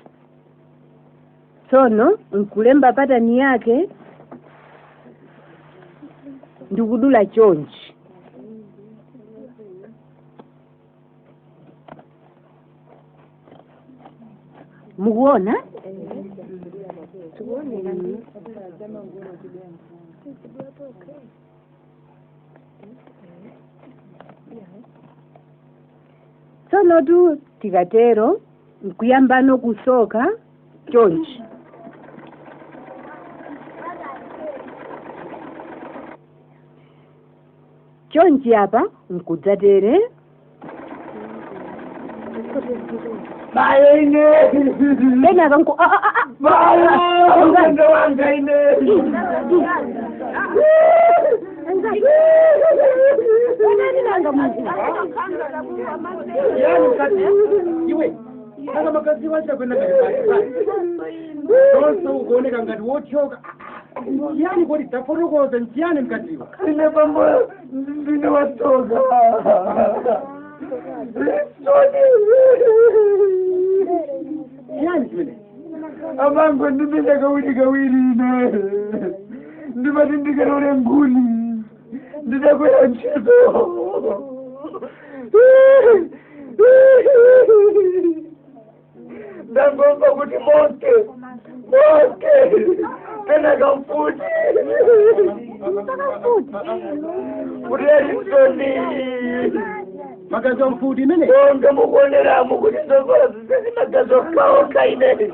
Tsono nkulemba patani yake ndikudula chonchi. Mukuona? Tsono tu tikatero nkuyamba kusoka chonchi. Chonchi apa nkudzatere. Baine Tena kanku Mwendo wanga ine Iwe saka makazi wacha kwenda katikati. Sasa ukooneka ngati wochoka. Yani kodi tafotokoza nchiyani mkaziwa? ine pamwe ndine watoka. Yani chimene? Amango ndipita kawiri ine. Ndimati ndikarore nguni. Ndidakwera ntchito. Ndangomva kuti moke. Tena kamfuti. Kuti arisoni. Magazi mfuti imene? Onge mukuoneramo kuti zovala zisezi magazi okaoka ine.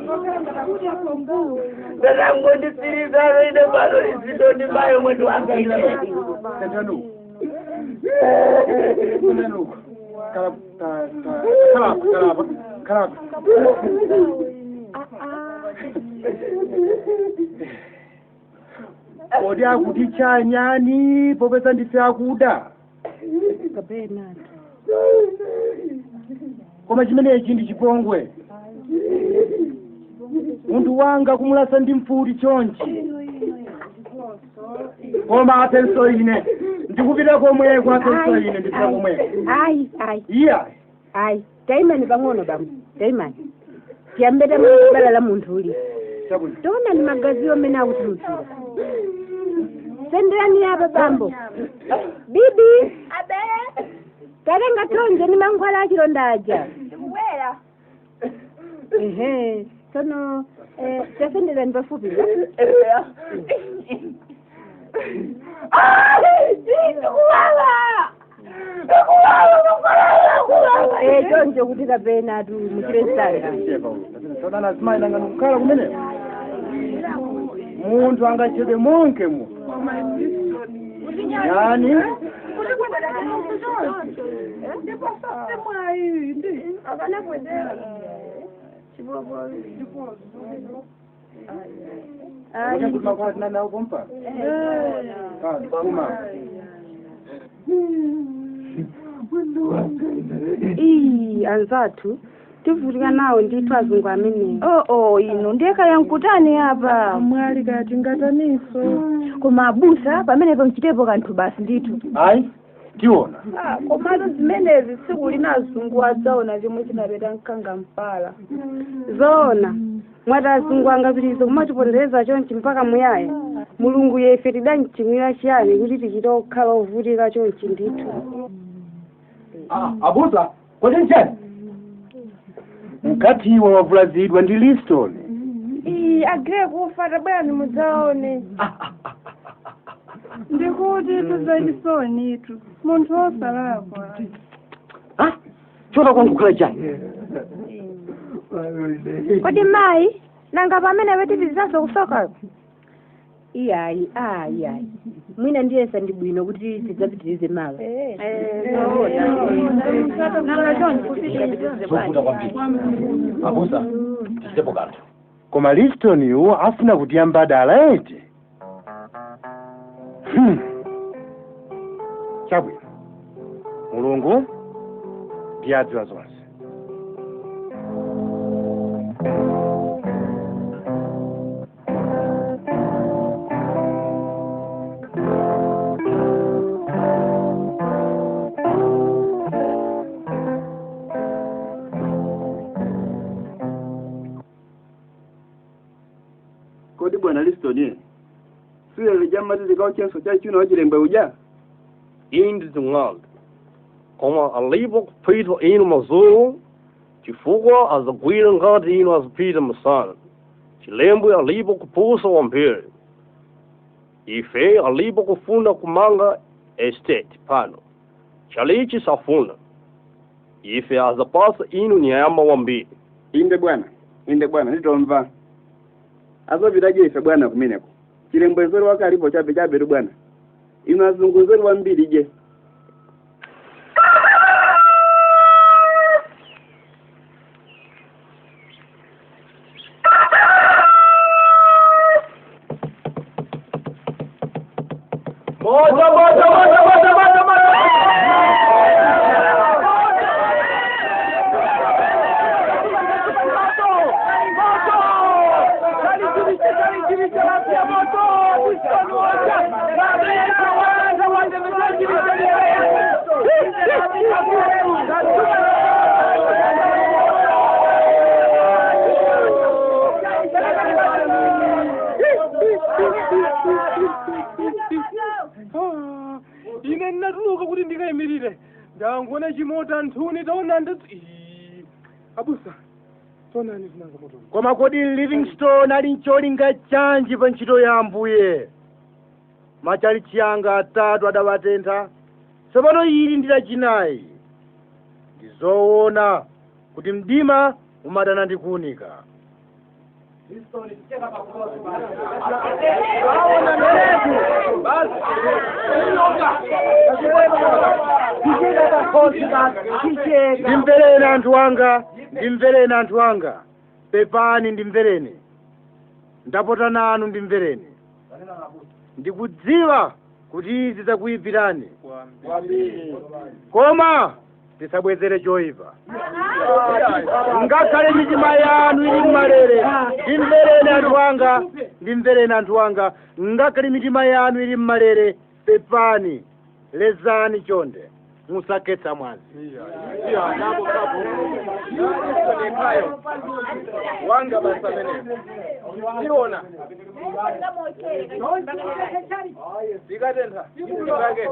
Ndangondisiriza ine pano lizidoni mayo mwendo wanga ine. Sentanu. Kalapa. Kodi akuti chanyani popeza ndife akuda. kapena. Koma chimenechi ndi chipongwe. munthu wanga kumulasa ndi mfuti chonchi koma apenso ine ndikupita komweko apenso ine ndipita komweko ayi iya taimani pang'ono bambo taimani tiyambeta mabala la munthu uli tona ni magaziwo amene akutulutsira senderani apa bambo bibi tatenga tonje ni mankhwala achilondaja ehe tsono tasenderani pafupi choncho kuti kapena tu muchilesanga tona lazima inangana kukhala kumene munthu angachedwe monke mu yani anzathu tivutika nawo ndithu azungu amenewo ino ndiyeka yankutani apa mwali kati ngataniso koma abusa pamenepo mchitepo kanthu basi ndithu ayi tiona komatu zimenezi tsiku lina azungu adzaona chomwe chinapeta mkanga mpala zoona mwati azungu angapitirize kumatipondereza chonchi mpaka muyaya mulungu yefe tidanchimwira chiyani kuti tichite okhala ovutika chonchi ndithu abusa kodi nchani mkatiwa wavulazidwa ndi Liston agre kufa tabwera nimudzaone ndikuti tuzalisoni itu munthu wosalakwa chota kwangu khala chani kodi mayi nanga pamene wetitizazo kusoka iyayi mwina ndiyesa ndi bwino kuti tidzapitirize mawa abusa tichitepo kanthu koma Liston yu afuna kutiyamba adala eti chabwino mulungu ndiyadziwa zonse kodi bwana Liston sile lijamalize kao chenso cha chino wajilembwe uja indi zing'anga koma alipo kupita inu mazulu chifukwa azagwira ngati inu azipita masana chilembwe alipo kupusa wampiri ife alipo kufuna kumanga estate pano chalichi safuna ife azapasa inu nyama wambiri inde bwana nditomva azopitaje ife bwana kumeneko chilembwe nzori wakalipo chabe bwana inu azungu nzori wambiri je ine ndinatuluka kuti ndikayimirire ndangoona chimota nthuni taona ndati abusa tonani zinanga moto koma kodi Livingstone ali ncholinga chanji pa ntchito ya Ambuye machalichi anga atatu adawatentha tsopano ili ndi lachinayi ndizoona kuti mdima umadana ndi kuwunika ndimvereni anthu anga pepani ndimvereni ndapota nanu ndimvereni ndikudziwa kuti izi zakuyipirani koma tisabwezere choipa ngakhale mitima yanu ili mmalere ndimvereni anthu anga ndimvereni anthu anga ngakhale mitima yanu ili mmalere pepani lezani chonde musakhetsa mwazi wanga basa menene siona sikatentha sikake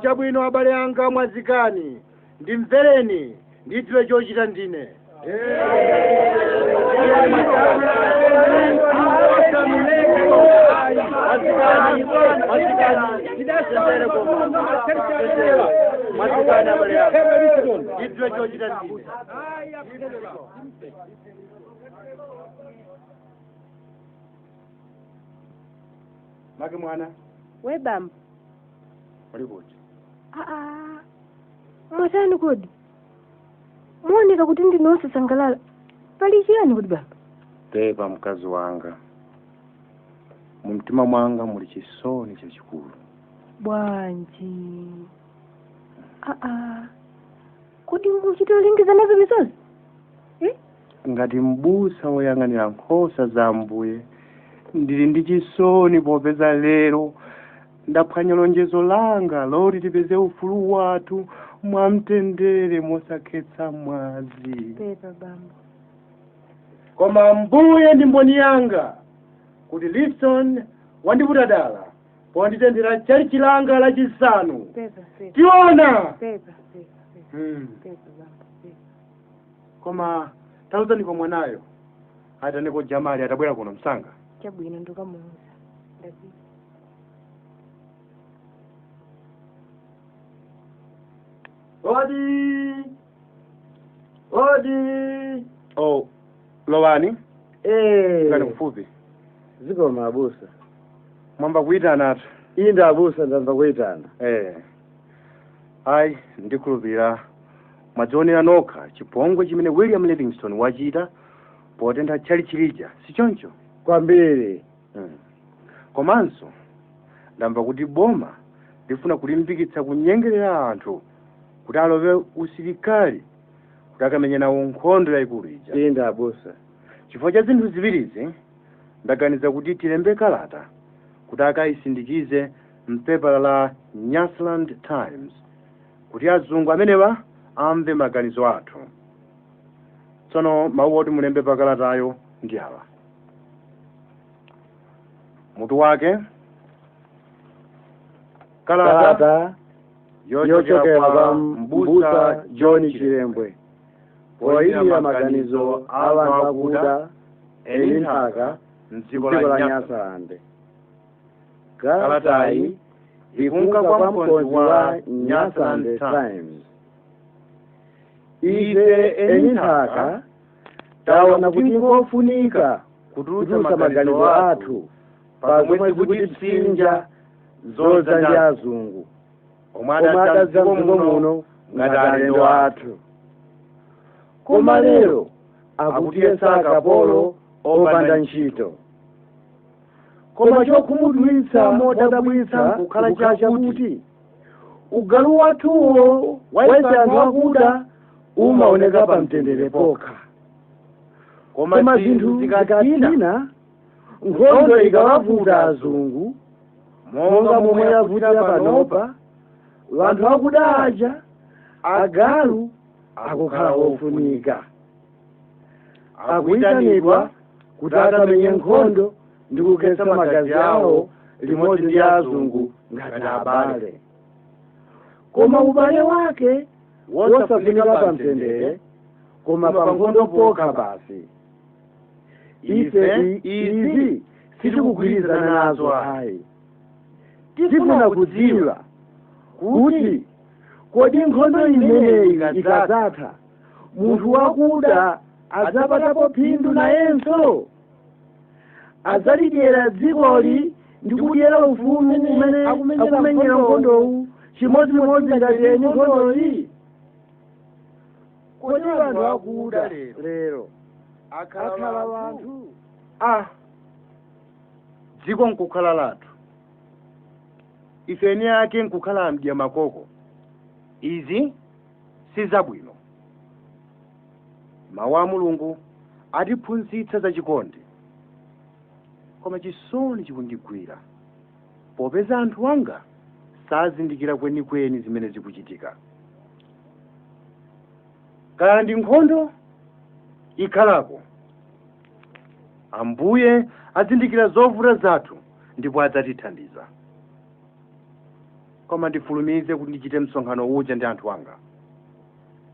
chabwino abale anga mwazikani ndimvereni nditire chochita ndine nditire chochita ndine make mwana we bamba uli kuti mwatani kodi muoneka kuti ndinosasangalala pali chiyani kuti baba tepa mkazi wanga mu mtima mwanga muli chisoni chachikulu bwanji kodi muchitolingiza nazo misozi ngati mbusa woyang'anira nkhosa za Ambuye ndili ndi chisoni popeza lero ndaphwanya lonjezo langa loti tipeze ufulu wathu mwamtendere mosakhetsa mwazi pepa bamba koma Ambuye ndi mboni yanga kuti Livingstone wandiputa dala ponditendera chalichi langa lachisanu pepa tiona pepa bamba koma tauzani kwa mwanayo ataneko Jamali atabwera kuno msanga chabwino ndikamuuza ndazii Odi. Oh, lowani? Ngani kufupi. Ziko mabusa. Mwamba kuitana atu. Inda abusa ndamba kuitana. Ai, ndikulupira. Mwadzionera nokha chipongwe chimene William Livingstone wachita potentha chalichilija, si choncho? Kwambiri. Komanso ndamva kuti boma lifuna kulimbikitsa kunyengerera anthu kuti alowe usilikali kuti akamenye nawo nkhondo yayikulu ija. Inda abusa. Chifukwa cha zinthu ziwirizi ndaganiza kuti tilembe kalata kuti akayisindikize mpepala la Nyasaland Times kuti azungu amenewa amve maganizo athu. Tsono mawu oti mulembe pakalatayo ndi awa. Mutu wake kalata yochokera kwa mbusa John Chilembwe poyimira maganizo abantu akuda eni nthaka m'dziko la Nyasaland. Kalatayi ikunka kwa mkonzi wa Nyasaland Times. ife eni nthaka taona kuti ngofunika kutulutsa maganizo athu pa zomwe zikutipsinja zodza ndi azungu omwe adadza mdziko muno ngati alendo athu. Koma lero akutiyesa akapolo opanda ntchito. Koma chokhumudwitsa modabwitsa kukhala chakuti ugalu wathuwo wa anthu akuda umaoneka pa mtendere pokha. Koma zinthu zikatina nkhondo ikawavuta azungu monga momwe yavutira panopa, wanthu akuda aja agalu akukhala ofunika, akuyitanidwa kuti akamenye nkhondo ndi kukhetsa magazi awo limodzi ndi azungu ngati abale. Koma ubale wake wosafunika pa mtendere, koma pa nkhondo pokha basi. Ife izi sitikugwirizana nazo ayi. Tifuna kudziwa kuti kodi nkhondo imeneyi ikadzatha munthu wakuda adzapatapo phindu nayenso, adzalidyera dzikoli ndi kudyera ufumu umene akumenyera nkhondowu chimodzimodzi ngati eni nkhondoyi. Kodi wanthu akuda lero akhala wanthu dziko nkukhala lathu, ife eni ake nkukhala mdya makoko. Izi sizabwino. Mawu a Mulungu atiphunzitsa za chikondi, koma chisoni chikundigwira popeza anthu anga sazindikira kwenikweni zimene zikuchitika. Kaya ndi nkhondo ikhalako, Ambuye azindikira zovuta zathu ndipo adzatithandiza. Koma ndifulumize kuti ndichite msonkhano uja ndi anthu anga.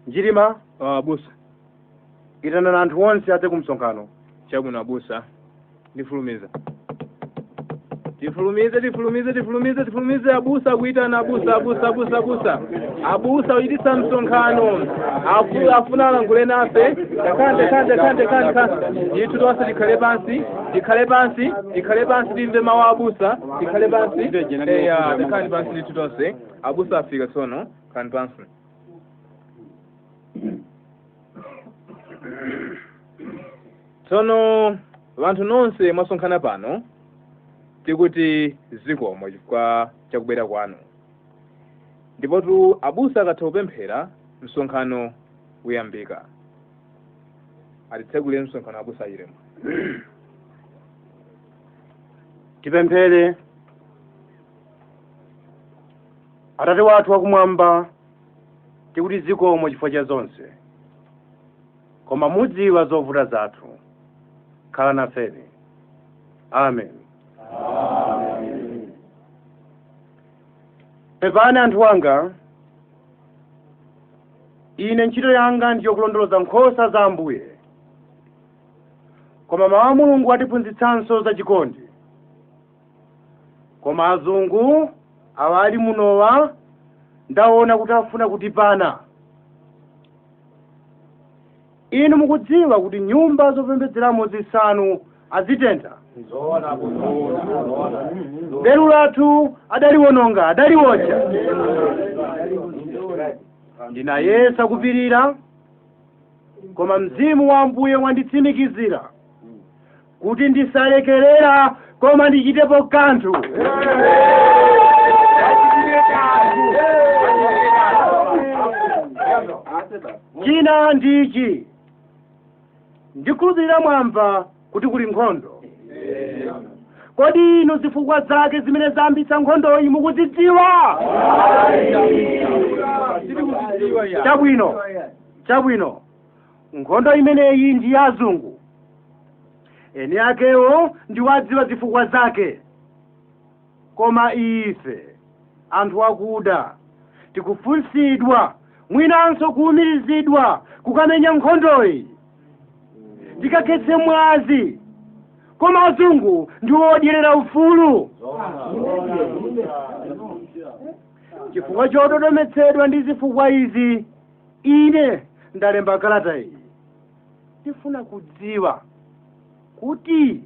Njirima abusa itanana anthu onse adze ku msonkhano. Chabwino abusa, ndifulumiza. Tifulumize abusa kuitana abusa uyitisa msonkhano afuna alangule nafe. Kande yitu twase tikhale pansi timve mawu abusa. Tikhale pansi tikani pansi litu twase abusa afika tsono kani pansi. Tsono vanthu nonse mwasonkhana pano tikuti zikomo chifukwa chakubwera kwanu. Ndipotu abusa akatha kupemphera msonkhano uyambika. Atitsegulire msonkhano abusa iremo. Tipemphere. Atate wathu wakumwamba, tikuti zikomo chifukwa cha zonse, koma mudziwa zovuta zathu. Khala nafeni. Amen. Pepani anthu anga, ine ntchito yanga ndiyo kulondoloza nkhosa za Ambuye. Koma mawu a Mulungu atiphunzitsanso za chikondi. Koma azungu awali munowa ndaona kuti afuna kutipana. Inu mukudziwa kuti nyumba zopembedzeramo zisanu azitentha. Belu lathu adaliwononga, adaliwocha. Ndinayesa kupirira, koma Mzimu wa Ambuye wanditsimikizira kuti ndisalekerera koma ndichitepo kanthu. China ndichi ndikhulupirira mwamva kuti kuli nkhondo. Kodi inu zifukwa zake zimene zambitsa nkhondoyi mukuzidziwa? Chabwino. Nkhondo imeneyi ndi ya azungu. Eni akewo ndiwadziwa zifukwa zake. Koma ife anthu akuda tikufunsidwa mwinanso kuumirizidwa kukamenya nkhondoyi. Tikakhetse mwazi. Koma azungu ndiwo odyerera ufulu. Chifukwa chododometsedwa ndi zifukwa izi, ine ndalemba kalata iyi ndifuna kudziwa kuti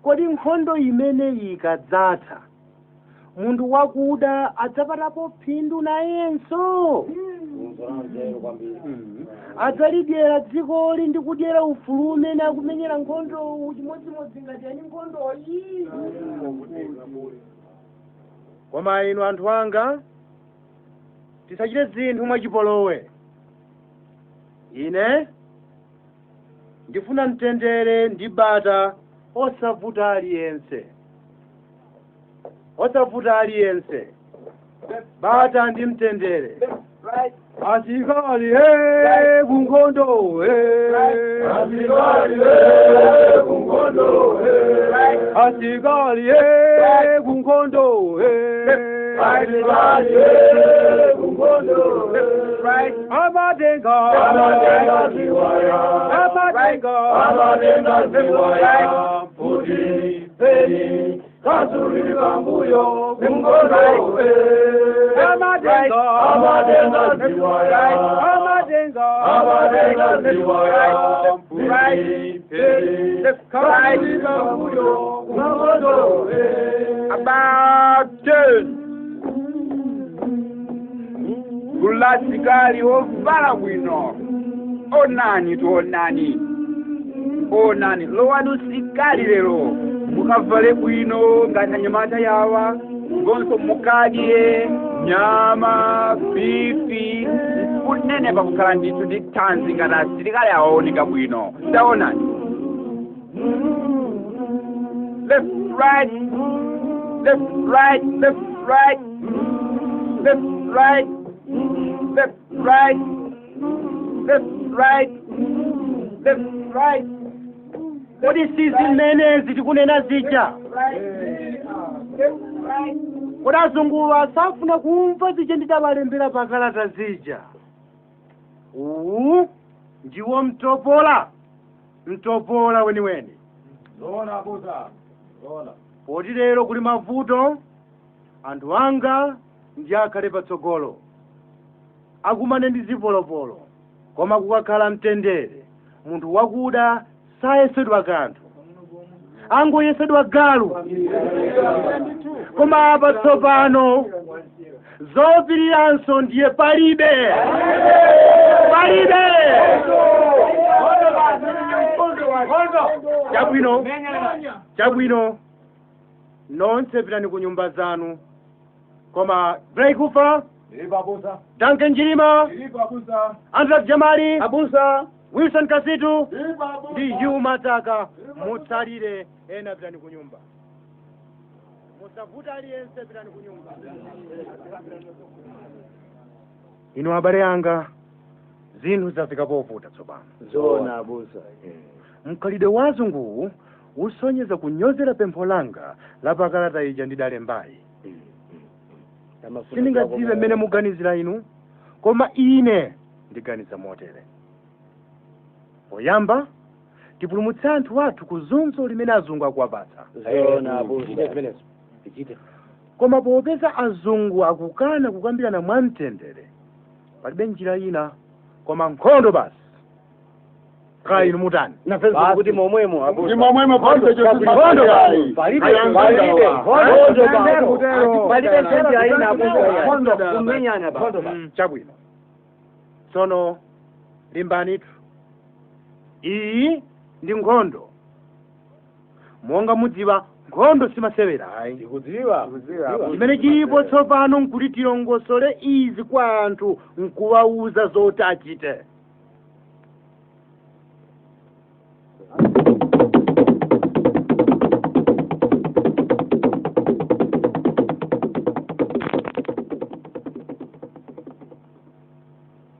kodi nkhondo imeneyi ikadzatha munthu wakuda adzapatapo phindu nayenso adzalidyera dzikoli ndi kudyera ufulu umene akumenyera nkhondo chimodzimodzi ngati yani nkhondoyi. Koma inu anthu anga tisachite zinthu mwachipolowe. Ine ndifuna mtendere ndi bata osavuta aliyense. Bata ndi mtendere. Asikali he kungondo he. Asikali he kungondo he. Asikali he kungondo he. Asikali he kungondo he. Amadenga ziwaya. Amadenga ziwaya. Pudi peni. Kasuri kambuyo kungondo he. Amadenga ziwaya. Amadenga ziwaya. Pudi peni. Kasuri kambuyo kungondo he. About 10. Kulasikali ovala bwino. Onani lowanu sikali lero mukavale bwino ngati anyamata yawa ngonso mukadye nyama bifi kunene pakukhala ndithu ndi thanzi ngati asilikali awaoneka bwino ndaonani. Left right left right left right left right left right left right left right. Kodi sisi mmenezi tikunena zija kodi azungu asafuna kumva zija nditabalembera pakalata zija. Ndiwo mtopola weniweni. Poti lero kuli mavuto anthu anga ndi akhale patsogolo akumane ndi zipolopolo koma kukakhala mtendere munthu wakuda sayesedwa kanthu angoyesedwa galu. Koma apa tsopano zopiriranso ndiye palibe. Chabwino nonse pitani ku nyumba zanu. Koma Braikufa Duncan Njirima Andrak Jamali Wilson Kasitu ndi Hugh Mataka mutsalire ena pitani ku nyumba. Musavuta aliyense pitani ku nyumba. Inu abale anga zinthu zafika povuta tsopano. Zona abusa. Mkhalidwe wazungu usonyeza kunyozera pempho langa la pakalata ija ndidalembayi. Sindingadziwe mmene muganizira inu koma ine ndiganiza motere. Poyamba tipulumutse anthu athu ku zunzo limene azungu akuwapatsa. Koma popeza azungu akukana kukambirana mwamtendere palibe njira ina koma nkhondo basi. Kaya inu mutani nafenso kuti momwemo abusa momwemo palibe nkhondo basi. Palibe sendi aina abusa nkhondo kumenyana basi. Chabwino tsono limbanitu. Iyi ndi nkhondo. Monga mudziwa nkhondo simasewera ayi. Ndikudziwa. Chimene chilipo tsopano nkuti tilongosole izi kwa anthu nkuwauza zoti achite.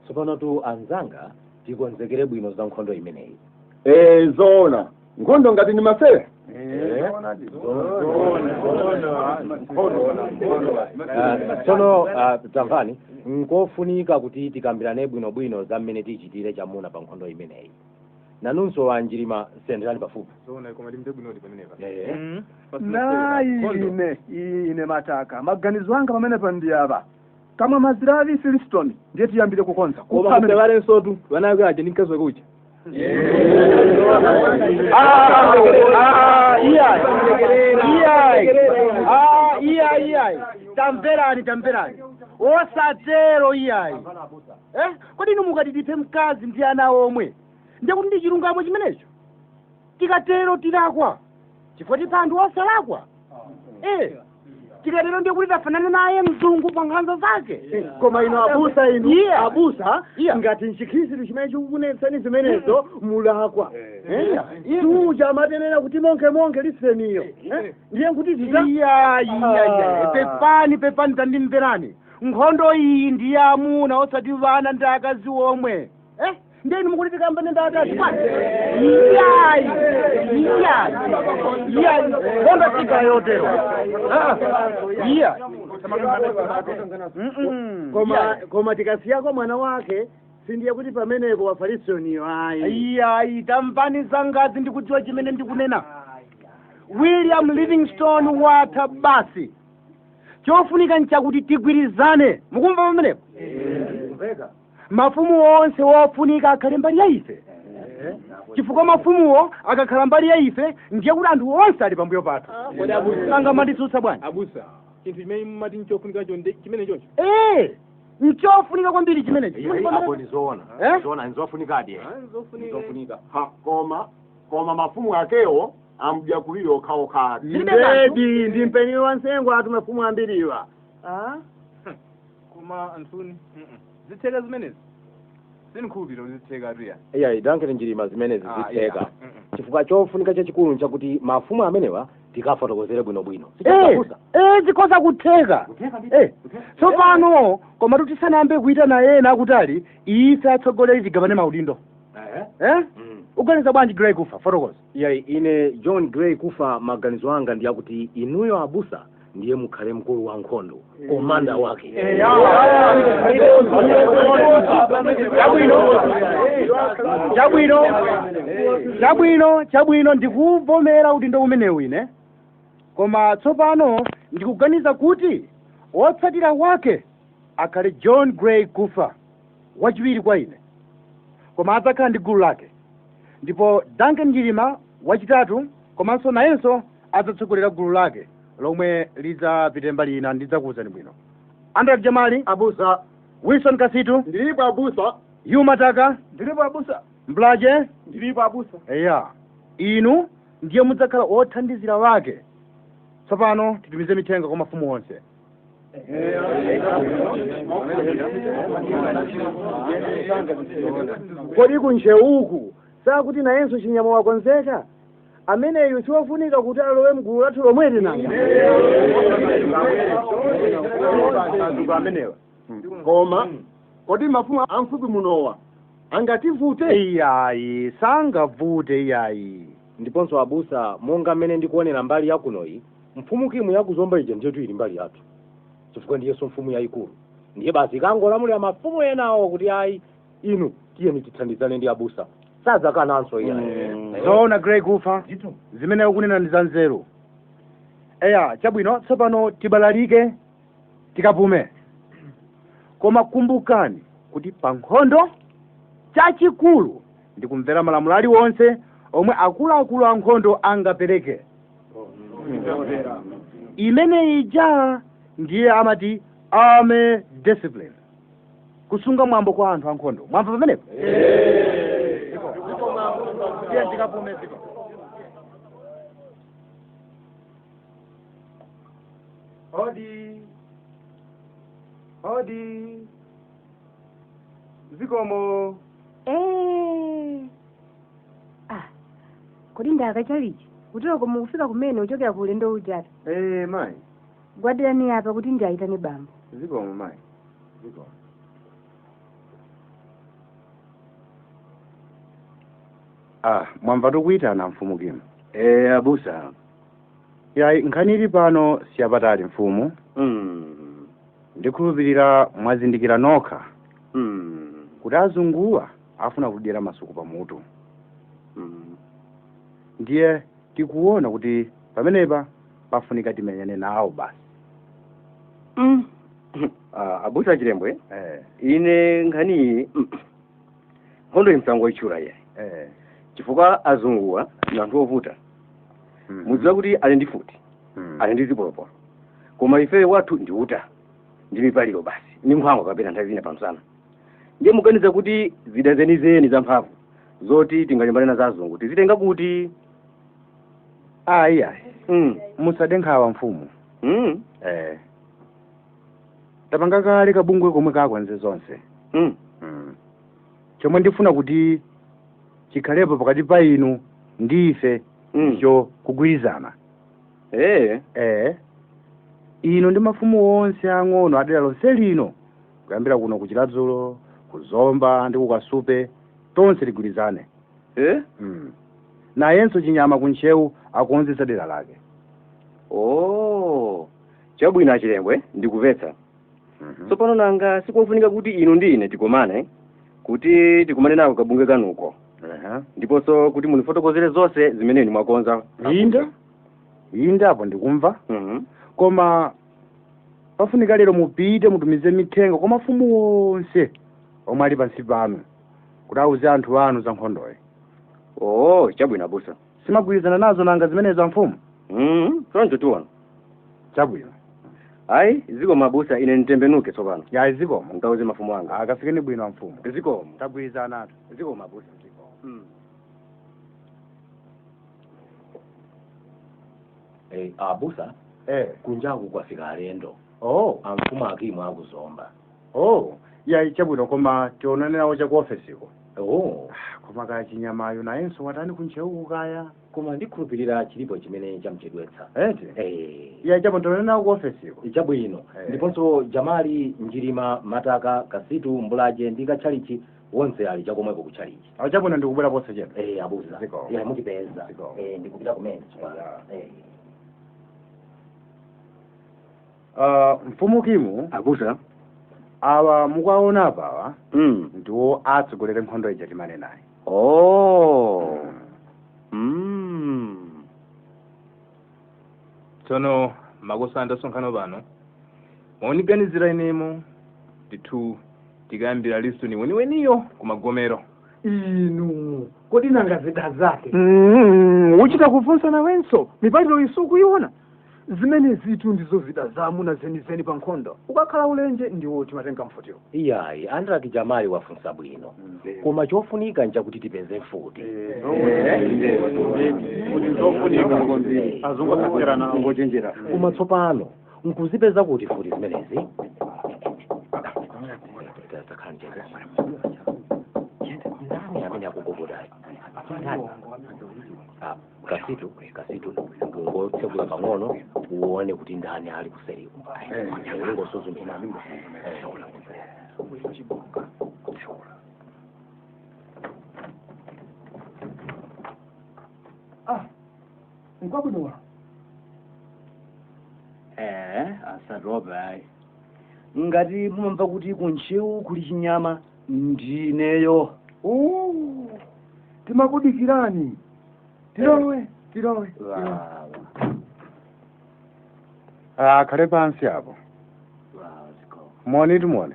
Tsopano tu anzanga tikonzekere bwino za nkhondo imeneyi. Zona nkhondo ngati ni masere. Tsono tamvani nkofunika kuti tikambirane bwinobwino za mmene tichitire chamuna pa nkhondo imeneyi. Nanunso wanjirima senderani pafupi. Na ine Mataka maganizo anga pamene pandiyapa kama mazira a Livingstone ndiye tiyambire kukonza koma musevale tu vanayo aje ndi mkazi wake uja iyayi tamverani osatero iyayi kodi inu mukati tiphe mkazi ndi ana omwe ndiye kuti ndi chilungamo chimenecho tikatero tilakwa chifukwa tipha anthu osalakwa tikatero ndiye kuti tafanana naye mzungu pa nkhanza zake koma ino abusa abusa ngati nchikhristu chimene chikukunetsani zimenezo mulakwa tuja amatenera kuti monke liseniyo ndiye kuti pepani tandimverani nkhondo iyi ndi amuna osati vana ndi akazi omwe ndiye inu mukuti tikambane ndi akazi iyayi nkhondo sikayotero koma tikasiyako mwana wake sindiye kuti pamenepo wafarisoniyo iyayi tamvani zangazi ndikudziwa chimene ndikunena William Livingstone watha basi chofunika nchakuti tigwirizane mukumva pamenepo mafumu onse wofunika akhale mbali ya ife chifukwa mafumuwo akakhala mbali ya ife ndiye kuti anthu onse ali pambuyo pathu anga manditsutsa bwana abusa chinthu chimene mumati nchofunika chimene chocho nchofunika kwambiri chimenecho apo ndizoona nzofunikadi nzofunika koma mafumu akewo amjakulire okhaokha ndedi ndimpeni wansengo atu mafumu ambiriwa koma antuni zitheka zimenezi sinikhulupirira zitheka atuya iyayi dankeni njirima zimenezi zitheka chifukwa chofunika chachikulu nchakuti mafumu amenewa tikafotokozere bwinobwino zikhoza kutheka tsopano koma tisanayambe kuitana ena akutali ife atsogoleri tigabane maudindo uganiza bwanji Gray kufa fotokoza iyayi ine John Gray kufa maganizo anga ndi akuti inuyo abusa ndiye mukhale mkulu wa nkhondo komanda wake chabwino ndikuvomera udindo umenewu ine koma tsopano ndikuganiza kuti wotsatira wake akhale John Gray kufa wachiwiri kwa ine koma adzakhala ndi gulu lake ndipo Duncan Njirima wachitatu komanso nayenso adzatsogolera gulu lake lomwe lidzapite mbali ina ndidzakuwuzani bwino Andrew Jamali abusa Wilson Kasitu ndilipo abusa Hugh Mataka ndilipo abusa Mblaje ndilipo abusa inu ndiye mudzakhala othandizira wake tsopano titumize mithenga kwa mafumu onse kodi kunje uku sakuti nayenso chinyama wakonzeka ameneyu siwofunika kuti alowe mgulu lathu lomweti nanga koma kodi mafumu amfupi munowa angativute iyayi sangavute iyayi ndiponso abusa monga mmene ndikuonera mbali yakunoyi mfumukimu yakuzomba ija ndiyetu ili mbali yathu chifukwa ndiyeso mfumu yayikulu ndiye basi ikangolamulira mafumu enawo kuti ayi inu tiyeni tithandizane ndi abusa sadzakananso iyayi zoona Gray kufa zimene ukunena ndi za nzeru chabwino tsopano tibalalike tikapume koma kumbukani kuti pa nkhondo chachikulu ndi kumvera malamulo aliwonse omwe akuluakulu a nkhondo angapereke imene ija ndiye amati army discipline kusunga mwambo kwa anthu ankhondo mwamva pamenepo Hodi zikomo kodi ndakachalichi kutoko mukufika kumene uchokera ku ulendo ujata mayi gwadirani apa kuti ndiayitane bambo zikomo mayi zikomo mwamva tikuyitana mfumukimu abusa yayi nkhani ili pano siyapatali mfumu ndikhulupirira mwazindikira nokha kuti azunguwa afuna kudyera masuku pamutu ndiye tikuona kuti pamenepa pafunika timenyane nawo basi abusa chilembwe ine nkhani nkhondo imsango ichula iye chifukwa azunguwa ndi anthu ovuta mudziwa kuti ali ndi futi ali ndi zipolopolo koma ife wathu ndi uta ndi mipaliro basi ndi nkhwangwa kapena nthawi zina pamsana ndiye muganiza kuti zida zenizeni za mphamvu zoti tingalimbane na za azungu tizitenga kuti ayi musade nkhawa mfumu tapanga kale kabungwe komwe kakwanze zonse chomwe ndifuna kuti chikhalepo pakati pa inu ndi ife icho kugwirizana ino ndi mafumu onse ang'ono adera lonse lino kuyambira kuno ku Chiladzulo kuzomba ndi kukasupe tonse ligwirizane nayenso chinyama kunchewu akuonzesa dera lake chabwino achilembwe ndikuvetsa tsopano nanga sikufunika kuti inu ndi ine tikomane kuti tikumane nako kabungwe kanuko ndiponso kuti munifotokozere zonse zimene inu mwakonza inde apo ndikumva koma pafunika lero mupite mutumize mithenga kwa mafumu onse omwe ali pansi panu kuti auze anthu anu za nkhondoyi chabwino abusa simagwirizana nazo nanga zimenezo mfumu choncho tiona chabwino ayi zikomo abusa ine nitembenuke tsopano ya zikomo mtauze mafumu anga akafikeni bwino mfumu zikomo tagwirizana atu zikomo abusa abusa kunjaku kwafika alendo amfumu akimu akuzomba ya chabwino koma tionane nawo cha ku ofesiko koma kaya chinyamayo nayenso watani kunchewu kaya koma ndikhulupirira chilipo chimene chamuchedwetsa ya chabwino tionane nawo ku ofesiko chabwino ndiponso Jamali Njirima Mataka Kasitu Mbulaje ndi Katchalichi wonse ali chakomweko kutchalichi chabwino ndikubwera ponse chepe abusa mukipeza ndikupita kumene mfumu kimu abusa awa mukuwaona apawa ndiwo atsogolere nkhondo ija timane naye tsono makosa andasonkhana pano maoniganizira inemo ndithu tikayambira listu ni weniweniyo kumagomero inu kodi nanga zida zake uchita kufunsa nawenso mipaliro isukuiona zimene zitu ndizo zida zamuna zenizeni pa nkhondo ukakhala ulenje ndiwo timatenga mfutiro iyayi andilaki Jamali wafunsa bwino koma chofunika nchakuti tipeze mfuti koma tsopano nkuzipeza kuti futi zimenezi ndani amene akugogodayo Kasitu ngotsegula pang'ono uone kuti ndani ali kuseriku ngosuzumira nkwakudowa asaroba ngati mumamva kuti kunchewu kuli chinyama ndineyo timakudikirani tilowe khale pansi apo moni timone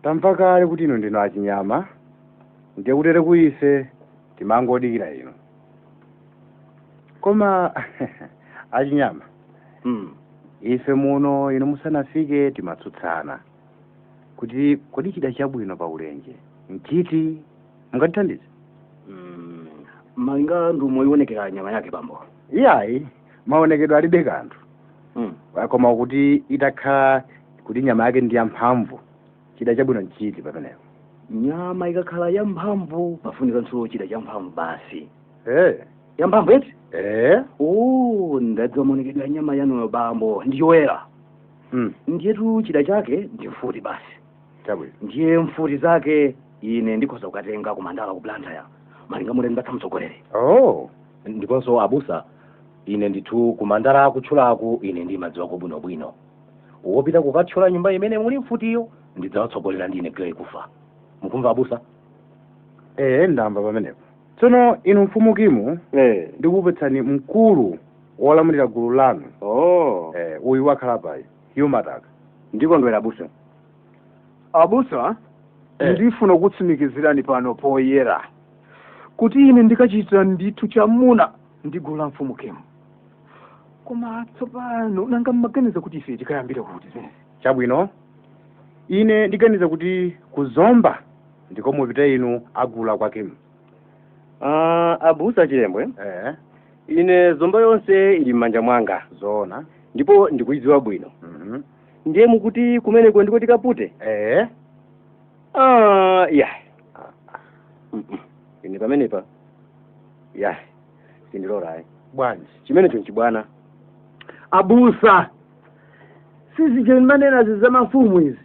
tamva kale kuti ino ndino achinyama ndiye kutere kuise timangodikira ino koma achinyama ife muno ino musanafike timatsutsana kuti kodi chida chabwino pa ulenje nchiti mungatithandize malinga ndumo ionekera nyama yake bambo iyayi maonekedwe alibe kanthu koma kuti itakhala kuti nyama yake ndi yamphamvu chida chabwino nchiti pamenepo nyama ikakhala yamphamvu pafunika ntsulo chida champhamvu basi yamphamvu eti ndadziwa maonekedwe ya nyama yanuyo bambo ndiyoyera ndiyetu chida chake ndi mfuti basi ndiye mfuti zake ine ndikhoza kukatenga kumandala ku Blantyre malinga mule ndatsamtsogolere ndiponso abusa ine ndithu kumandala kutchulaku ine ndimadziwa bwinobwino wopita kukatchula nyumba imene muli mfutiyo ndidzawatsogolera ndine pyo ikufa mukumva abusa ndamva pamenepo tsono inu mfumu kimu ndikupetsani mkulu wolamulira gulu lanu uyu wakhala payi yumataka ndikondwera abusa abusa ndifuna kutsimikizirani pano poyera kuti ine ndikachita ndithu chamuna ndigula mfumu kemu koma tsopano nanga mmaganiza kuti ife tikayambira kuti chabwino ine ndiganiza kuti kuzomba ndikomwe pita inu agula kwakemu abusa chilembwe ine zomba yonse ili m'manja mwanga zoona ndipo ndikuidziwa bwino ndiye mukuti kumeneko ndiko tikapute ine pamenepa sindilorayi bwanji chimenecho nchibwana abusa sizijeni manena zizamafumu izi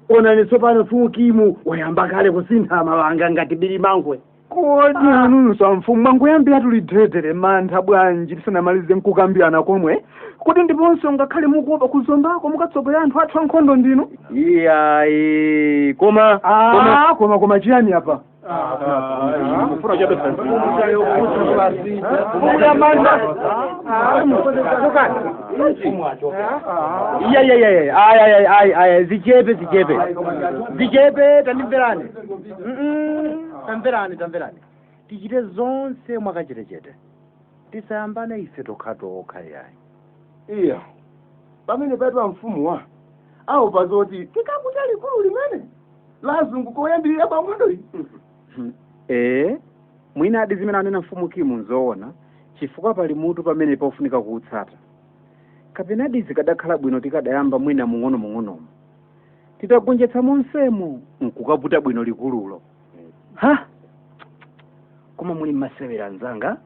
onani tsopano mfumu kimu wayamba kale kusintha mawanga ngati bili mangwe kodi anunusa mfumu mwangoyambira tulidedere mantha bwanji tisanamalize mkukambirana komwe kodi ndiponso ngakhale mukuopa kuzombako mukatsogolera anthu athu ankhondo ndinu iyayi koma chiyani apa zichepe tandimverani tamverani tichite zonse mwakachetechete tisayambane ife tokha yayi iya pamene paitwa mfumu awo pazoti tikakuta likulu limene lazunguka oyambirira pamondo mwina adi zimene anena mfumu kimu nzoona chifukwa pali mutu pamene pofunika kuutsata kapena adi zikadakhala bwino tikadayamba mwina mung'ono titagonjetsa monsemo nkukaputa bwino likululo koma muli mmasewera anzanga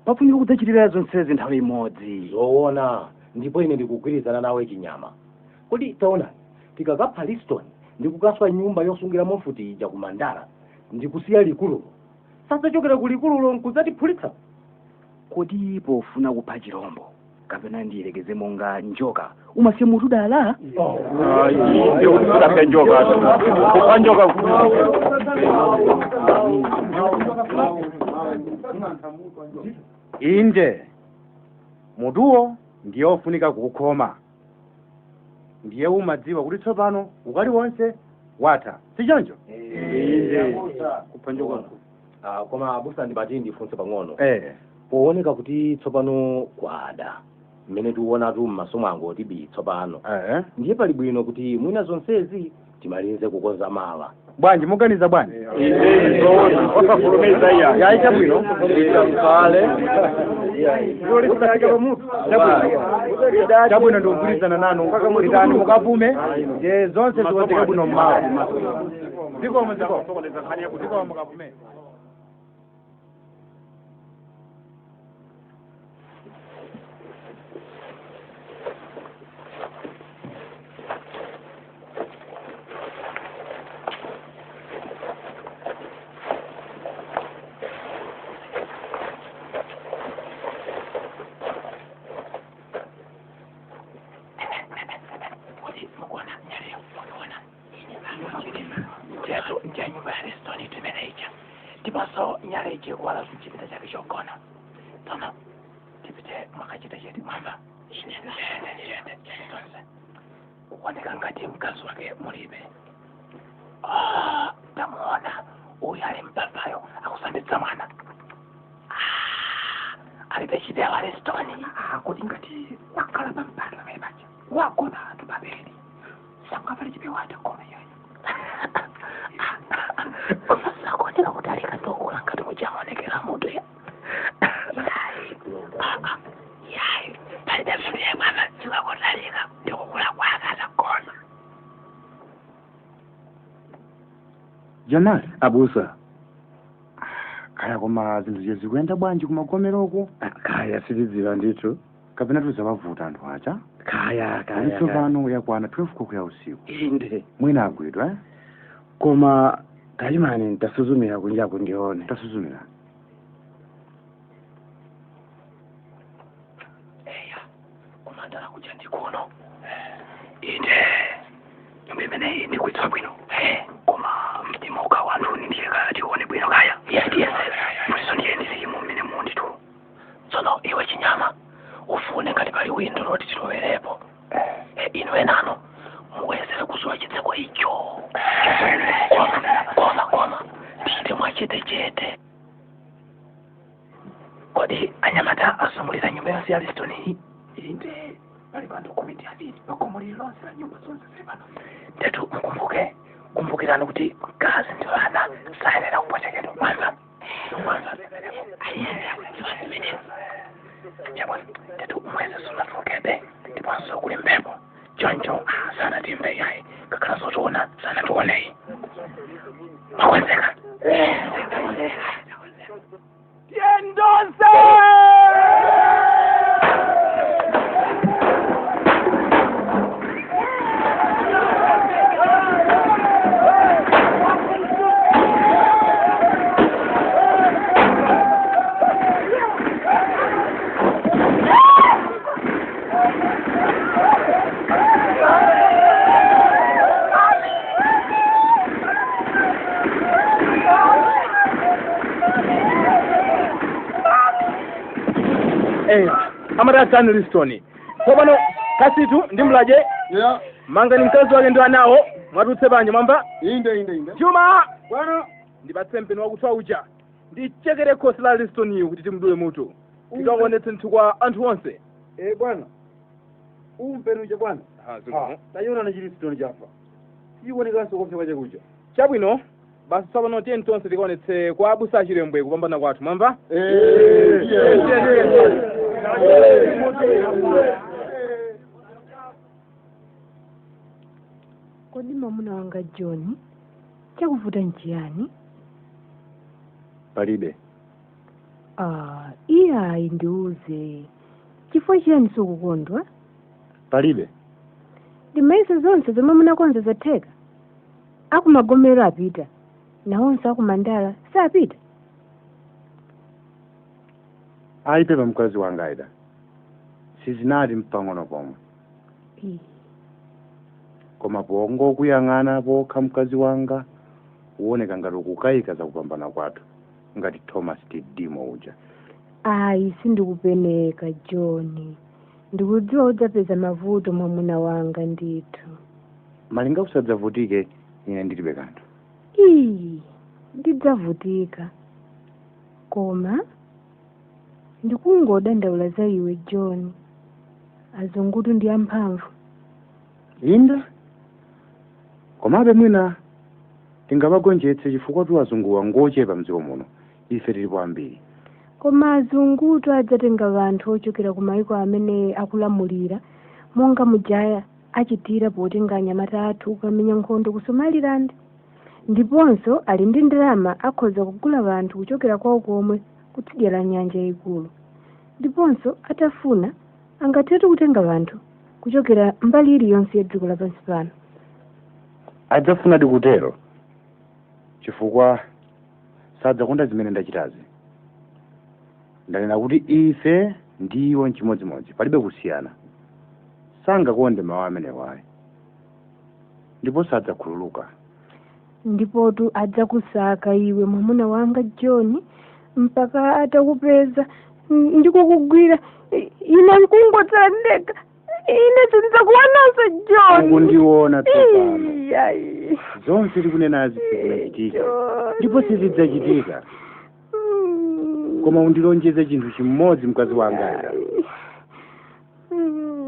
pafunika kudzachitira zonsezi nthawi imodzi zoona ndipo ine ndikugwirizana nawe chinyama kodi taona tikakapha Liston ndikukaswa nyumba yosungira mofuti ija kumandala ndikusiya likululo sadzachokera ku likululo nkudzatiphulitsa kodi pofuna kupha chirombo kapena ndiyelekeze monga njoka umasiye mutu dala inde mutuwo ndiye ofunika kukhoma ndiye umadziwa kuti tsopano ukali wonse watha sichoncho kupha njoka koma abusa ndipati ndifunse pang'ono pooneka kuti tsopano kwada mmene tiuonatu m'maso mwangu tibi tsopano ndiye pali bwino kuti mwina zonsezi timalize kukonza mawa bwanji muganiza bwanji osafulumiza yaita bwino kale chabwino ndikugwirizana nanu mukakamulitani mukapume je zonse ziwoneka bwino mmawa zikomo mukapume kuoneka ngati mkazi wake mulibe tamuona uyu ali mpapayo akusanditsa mwana alibe chidea wa Listoni kuti ngati wakhala pampando pamene paja wagona anthu babeli sangapali chipewata koma yoyo sakuoneka kuti alikatokula ngati kuchamaonekera mutu ya yayi palibe mfuye mwana chiwakutalika ndikukula kwakala kona Jamali abusa kaya koma zinthu zikuyenda bwanji kumagomeroko kaya sitidziwa ndithu kapena tuzawavuta anthu acha kaya tsopano yakwana 12 koloko ya usiku inde mwina agwidwa koma talimani ntasuzumira kunjaku ndione tasuzumira kumandala kuja ndikuno inde nyumba imeneyi ndikuitsa bwino koma mtima uka wanthu ndiye tione bwino kaya muliso ndiye ndilimo mmene mundi tu tsono iwe chinyama ufune ngati pali windo loti tilowerepo ino enano koma tite mwachete kodi anyamata asungulira nyumba yonse ya Listoni inde pali bantu komiti aviri bakomolera lonse la nyumba zonse zili pano tetu kumbukirani kuti mkazi ndiyo ana sayenera kupotekedwa mwanza chabona tetu mwezi sunatulukebe ndiponso kuli mpepo choncho sana timbe yayi kakhala zotiona sana tioneyi makwenzeka Tiendose! Amatatu Listoni tsopano kasitu ndimulaje manga ni mkazi wake ndo anawo mwatutse banje mwamba inde Juma bwana ndipatse mpeni wakutwa uja ndichekere khosi la Listoni kuti timdule mutu tikaonetse nthu kwa anthu onse bwana umpeni uja bwana tayona na Listoni jafa iwonekanso kopsa kwache kuja chabwino basi tsopano tiye tonse tikaonetse kwa abusa achilembwe kupambana kwathu mwamba Kodi mwamuna wanga John chakuvuta nchiyani? Palibe. Iya indiuze. Chifukwa chiyani sukukondwa? Palibe. Ndimaisa zonse zomwe munakonza zatheka. Akumagomero apita. Nawonse akumandala sapita. Aipepa mkazi wanga aida. Sizinali mpang'ono pomwe. Koma pongo kuyang'ana pokha mkazi wanga uoneka ngati ukukayika za kupambana kwathu ngati Thomas Tidimo uja. Sindikupeneka John. Ndikudziwa udzapeza mavuto mwamuna wanga ndithu. Malinga usadzavutike ine ndilibe kanthu. Ndidzavutika. Koma ndikungodandaula za iwe John. Azungutu ndi amphamvu. Inda? Komabe mwina tingabagonjetse chifukwa tu azunguwa ngochepa mdziko muno ife tilipo ambiri. Koma azungutu adzatenga vanthu ochokera ku mayiko amene akulamulira monga mujaya achitira potenga anyamata athu kukamenya nkhondo ku Somaliland. Ndiponso ali ndi ndalama akhoza kugula vanthu kuchokera kwawo komwe kutsidya la nyanja yayikulu. Ndiponso atafuna angathetu kutenga vanthu kuchokera mbali iliyonse ya dziko lapansi pano. Adzafuna dikutero chifukwa sadzakonda zimene ndachitazi. Ndanena kuti ife ndiwo nchimodzimodzi palibe kusiyana. Sangakonde mawu amenewo ayi. Ndipo sadzakhululuka. Ndipotu adzakusaka iwe mwamuna wanga John mpaka atakupeza ndikukugwira ine nkungotsandeka ine sindidzakuwananso John. Ukundiona tsopano. Zonse tikunenazi zikuchitika ndipo sizidzachitika. Koma undilonjeze chinthu chimodzi mkazi wanga.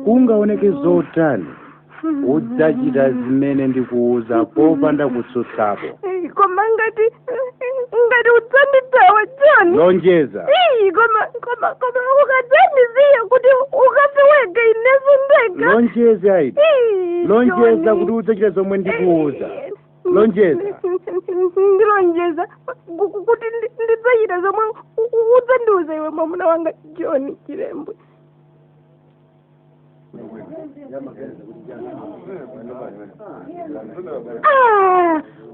Ungaoneke zotani udzachita zimene ndikuuza popanda kutsutsapo. Koma ngati udzanditawa John. Lonjeza. Koma ukadzandisiya kuti ukasiweke ineso ndega. Lonjeza ayi. Lonjeza kuti udzachita zomwe ndikuuza. Lonjeza. Ndilonjeza kuti ndidzachita zomwe udzandiuza iwe mwamuna wanga John Chilembwe.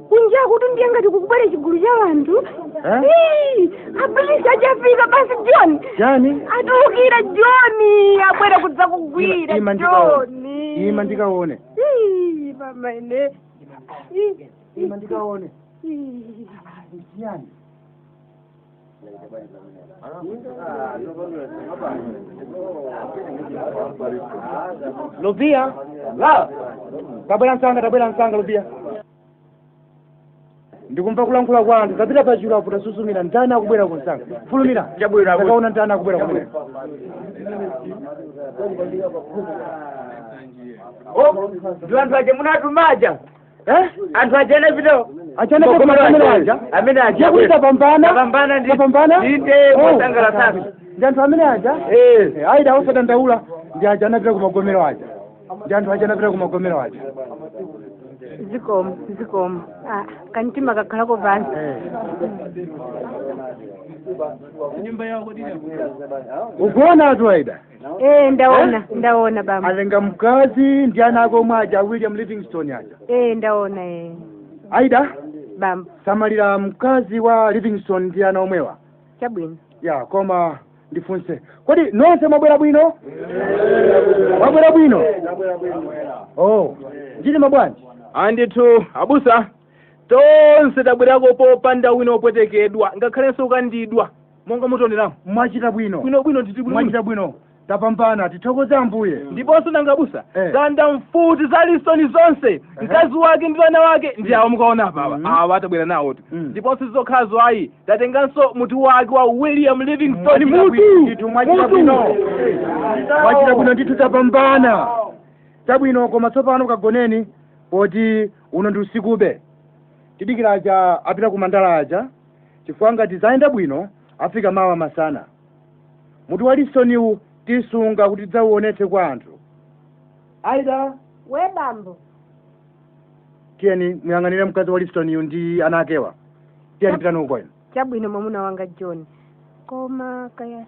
Kunja kuti ndiye ngati kukubwera chigulu cha vanthu. Apolisi achafika basi John. Jani? Atulukira John abwera kudzakugwira John. Ima ndikaone. Mama ine. Ima ndikaone. Jani? Lubia, la. Tabela nsanga Lubia. ndikumva kulankhula kwa anthu kapita pachulu afuta susumira ndani akubwera kunsanga fulumira akaona ndani akubwera kumene ndi anthu aja munatumaja anthu ajene vito achana amene aja kuita pambana ndinde mosangala safi ndi anthu amene aja aida osadandaula ndi aja anapita kumagomero aja ndi anthu aja anapita kumagomero aja zikomo kantima kakhalako pansi ukuona atu aida ndaona bambo alenga mkazi ndi ana ako omwe aja William Livingstone aja ndaona aida bambo samalira mkazi wa Livingstone ndi ana omwewa chabwino ya koma ndifunse kodi nonse mwabwera bwino mwabwera bwino ndili mabwanji andithu abusa tonse tabwerako popanda wina opwetekedwa ngakhalenso ukandidwa monga mutoneramu mwachita bwino nditi mwachita bwino tapambana tithokoze ambuye ndiponso nanga abusa zanda mfuti za Livingstone zonse mkazi wake ndi ana wake ndi awo mukaona apawa awa atabwera nawo ndiponso zokhazo ayi tatenganso mutu wake wa William Livingstone mutu mwachita bwino ndithu tapambana tabwino koma tsopano kagoneni poti uno ndi usikube tidikira aja apita ku mandala aja chifukwa ngati zayenda bwino afika mawa masana mutu wa Livingstone tisunga kuti dzauonetse kwa anthu aida we bambo tiyeni muyang'anire mkazi wa Livingstone ndi ana akewa tiyeni pitani uko ino chabwino mwamuna wanga John koma kaya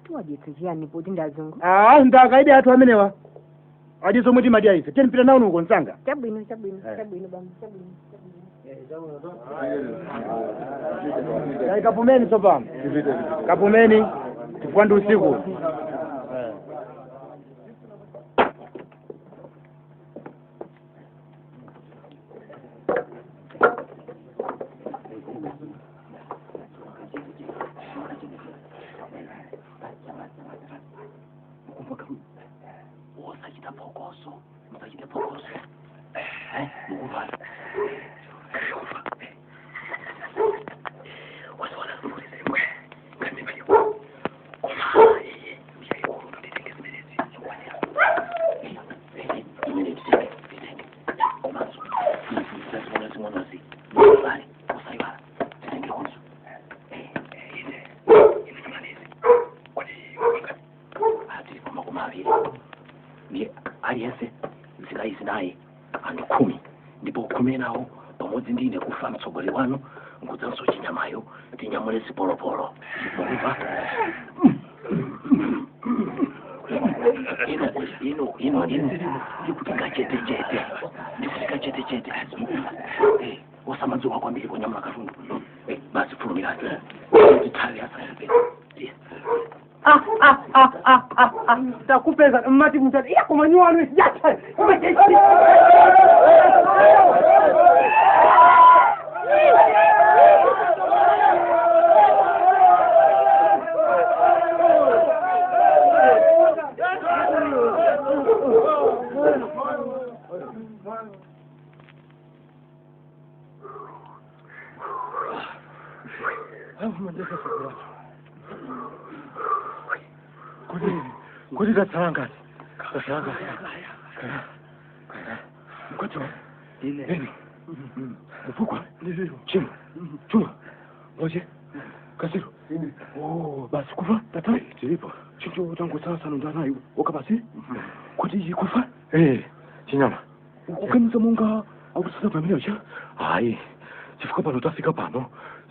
tiwadyetse chiyani kuti ndi azungu ndakaidi athu amenewa adizo muti madi aise tiyeni pita nawo uko nsanga chabwino bambo kapumeni tsopano kapumeni chifukwa ndi usiku aliyense zikaizi naye anthu 10 ndipo 10 nawo pamodzi ndi ine kufa mtsogoleri wanu ngudzanso chinyamayo tinyamule zipolopolo mukumva ino ndikutika chete osamadzuka kwambiri konyamula katundu basi fulumirani tithawe asaipe takupeza mati mutati iya kumanyuwanu yata Kodi datsalangati mkwatho nini mfukwa chima chuma ngoje kasiro basi kufa tata tilipo chicho tangu sasa ndanayo wakabasi kuti kufa chinyama ukaniza munga akusasa pamene cha hayi chifukwa pano tafika pano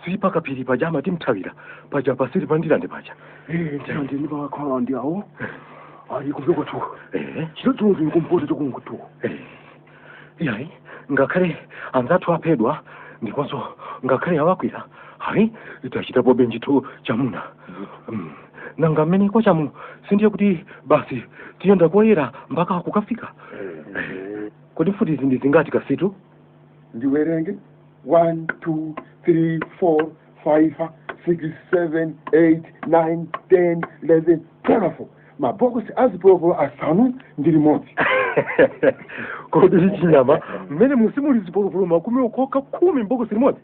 sipaka pili pajama timthawira paja pasiri pandilande paja ndini pakhala ndi awo ali kumveko tu chilo chonse nkumpoto chokungutu yayi ngakhale anzathu aphedwa ndikonso ngakhale awakwira hayi itachitapo benjito chamuna nanga mmeneko chamu sindiye kuti basi tiyenda koyera mpaka kukafika kodi mfuti izi ndi zingati kasitu ndiwerenge 1 2 3 4 5 6 7 8 9 10 11 12 mabokosi azipolopolo asanu ndi limodzi kodi chinyama mmene musimuli zipolopolo makumi okoka 10 mbokosi limodzi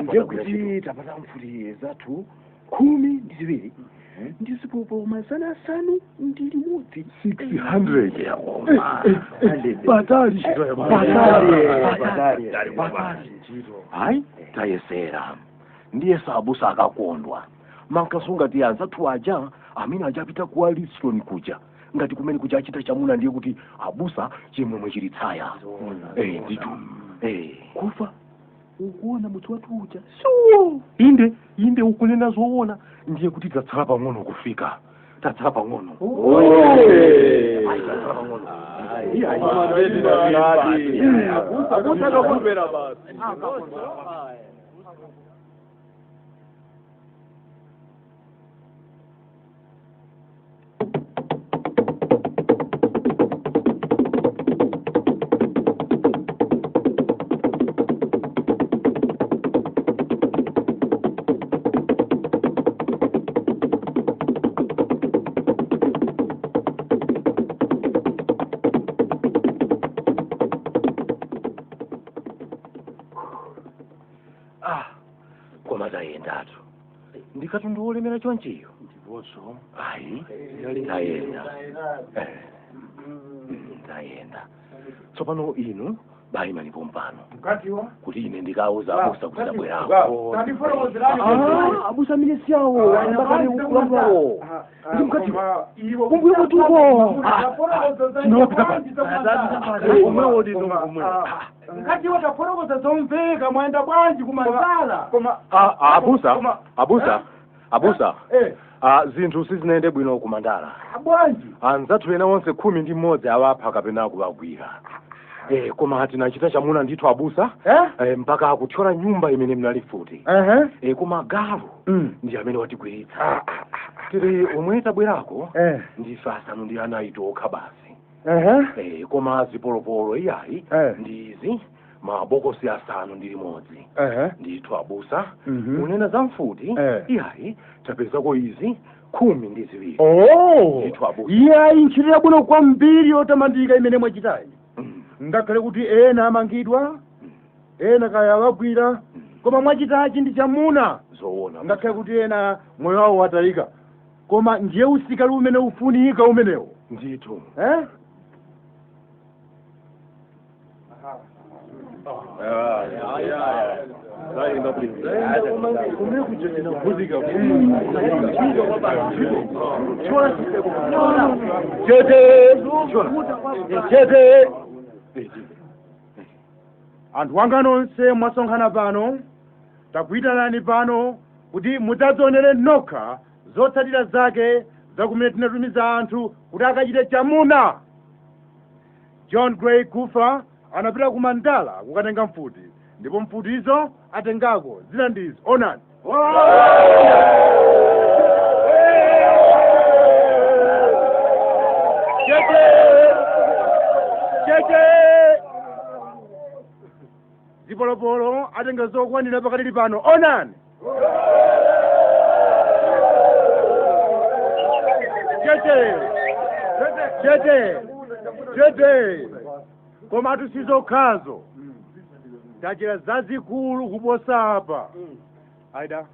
nje kuti tapata mfuti zathu 12 ndisipopo mazana asanu ndi limodzi 600 hayi tayesera ndiye sabusa akakondwa mankasunga ti anzathu aja amene ajapita kuwa Liston kuja ngati kumene kuja achita chamuna ndiye kuti abusa chimwemwe chilitsaya nditu kufa ukuona muti watu uja shuwo inde ukunena zoona ndiye kuti tatsala pang'ono kufika tatsala pang'ono ndikatundu wolemera chonchiyo ndiponso ayi ndayenda tsopano inu bayimani pompano kuti ine ndikauza abusa kuti tabwerako abusa amene siyawo ambakale kulamulawo ndi mkatiwa kumbuyo kwatuko ngati wataporokoza zomveka mwenda bwanji kumanzala abusa zinthu sizinaende bwino kumandala bwanji anzathu ena onse 11 awapha kapena kuwagwira koma tinachita chamuna ndithu abusa mpaka akuthyola nyumba imene mnali futi koma galu ndi amene watigwiritsa tiri omwe tabwerako ndife asanu ndi anayi tokha basi koma zipolopolo iyayi ndizi mabokosi asanu ndi limodzi ndithu abusa unena za mfuti iyayi tapezako izi 12 ndithu abusa iyayi nchitira bwino kwambiri yotamandika imene mwachitayi ngakhale kuti ena amangidwa ena kaya awagwira koma mwachitachi ndi chamuna zoona ngakhale kuti ena moyo wawo watayika koma ndiye usilikali umene ufunika umenewo ndithu anthu wanga nonse mwasonkhana pano takuyitanani pano kuti mudzadzionere nokha zotsatira zake zakumene tinatumiza anthu kuti akachite chamuna. John Gray kufa anapita ku Mandala kukatenga mfuti ndipo mfutizo atengako zina ndizi onani. Cheke zipolopolo atenga zokwanira pakatili pano onani. Chete koma tusizokhazo tachera zazikulu kuposa apa. Aida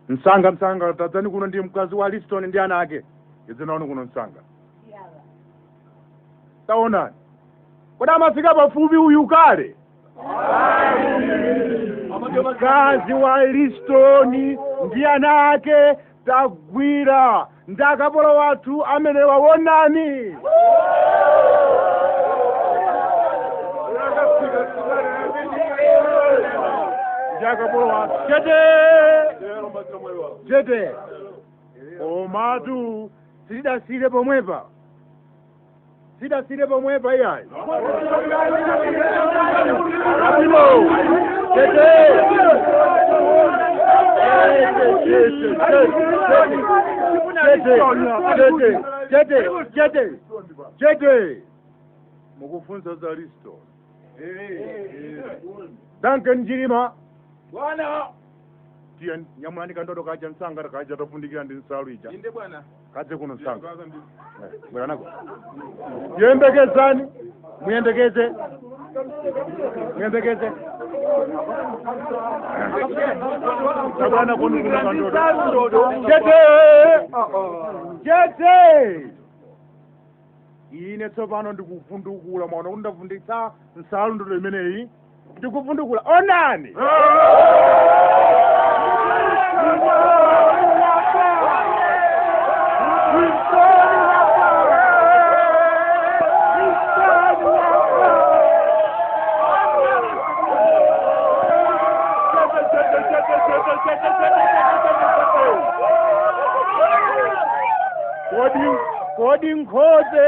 msanga tadzani kuno ndi mkazi wa Liston ndi ana ake izinaona kuno msanga taonani kodi amafika pafupi uyu kale mkazi wa Liston ndi ana ake tagwira ndakapolo wathu amene wawonani. Ndakapolo wathu chete omatu sidasire pomwepa iyayi chete mukufunza za Liston. Duncan Njirima bwana tiye nyamulani kandodo kaja msanga kaja tafundikira ndi nsalu ija inde bwana kadze kuno msanga bwana nako yembekezani muyembekeze muyembekeze tabana kunukuna kandodo chete ine tsopano ndikuvundukula mwaona kuti ndavunditsa nsalu ndodo imeneyi ndikuvundukula onani kodi nkhope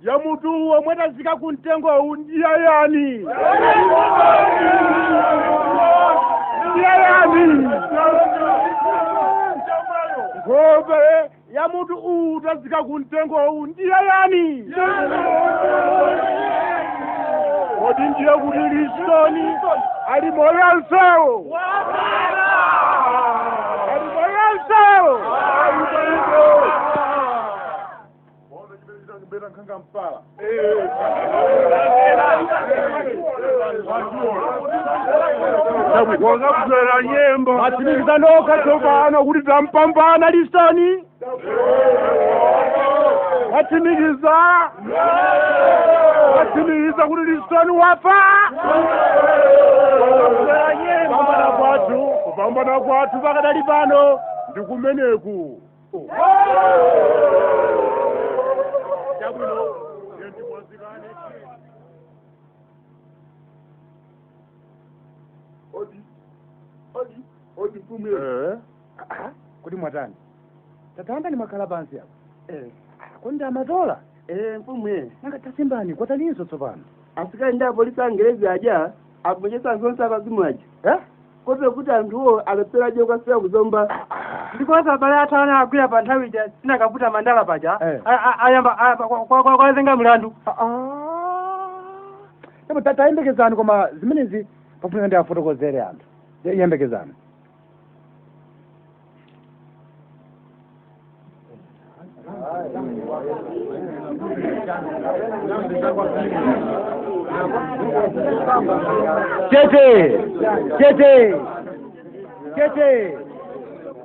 ya mutu womwe tazika kumtengo ndiye yani ndiye yani nkhope ya mutu tazika kumtengo ndiye yani kodi ndiye kuti Livingstone ali moyo msewu ali moyo msewu bera nkanga mpala wangabwera nyembo atimikiza noka tsopano kuti tampambana Livingstone atimikiza kuti Livingstone wafa kupambana kwathu pakadali pano ndikumeneku odi mfumu kuti mwatani tatamba ni makhala pansi apo kodi amatola mfumu nanga tasimbani kwatalinso tsopano asikali ndi apolisi angelezi aja akumenyesa zonse akazimu aja kope kuti anthuwo akapera je kwasira kuzomba ndikosa abale ataona agwira pa nthawi ija sinakaputa mandala paja ayamba kwazenga mlandu ndipo tayembekezani koma zimenezi pafunika ndi afotokozere anthu yembekezani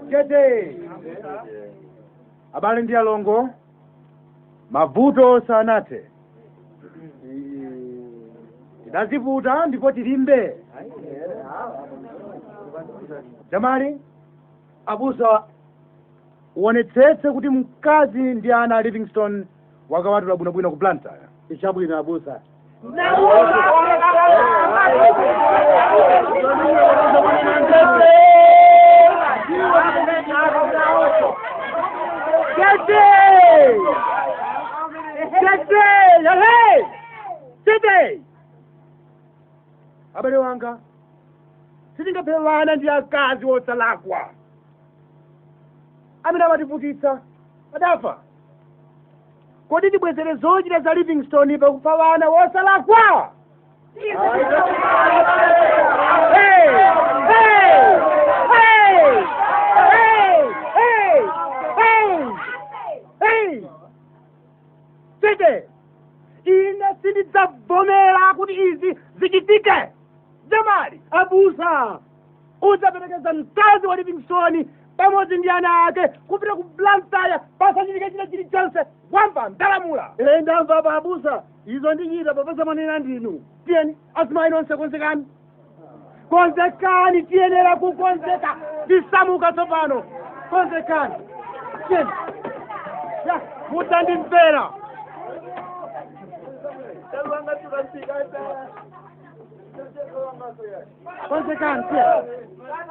chete abale ndi alongo mavuto sanathe tidazivuta ndipo tilimbe jamali abusa uonetsetse kuti mkazi ndi ana a Livingstone wakawatula bwinobwino ku Blantyre ichabwino abusa abale wanga sitingaphelana ndi akazi osalakwa amene amativutitsa adafa kodi tibwezere zochita za Livingstone pakufa wana wosalakwa tete ine sindidzavomera kuti izi zichitike jamali abusa udzaperekeza mkazi wa Livingstone pamodzi ndi ana ake kupita ku Blantyre pasachitike china chilichonse wamva ndalamula ndamva apa abusa izo ndichita popeza manena ndinu tiyeni azimayi nonse konzekani tiyenera kukonzeka tisamuka tsopano konzekani tiyeni mudzandimvera konzekani tiyeni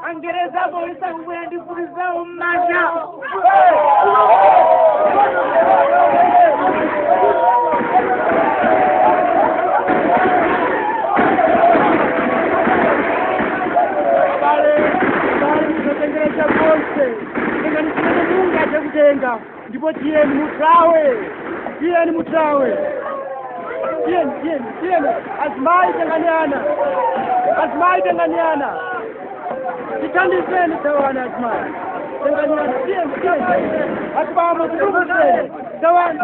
angereza polisa kubwera ndi futi zawo m'manja tengerecha konse tenganisirane munga chekutenga ndipo tiyeni muthawe tiyeni azimayi tenganiana tithandizeni tawani azimayi tenganiana tiyeni asibamo titukuzeni tawani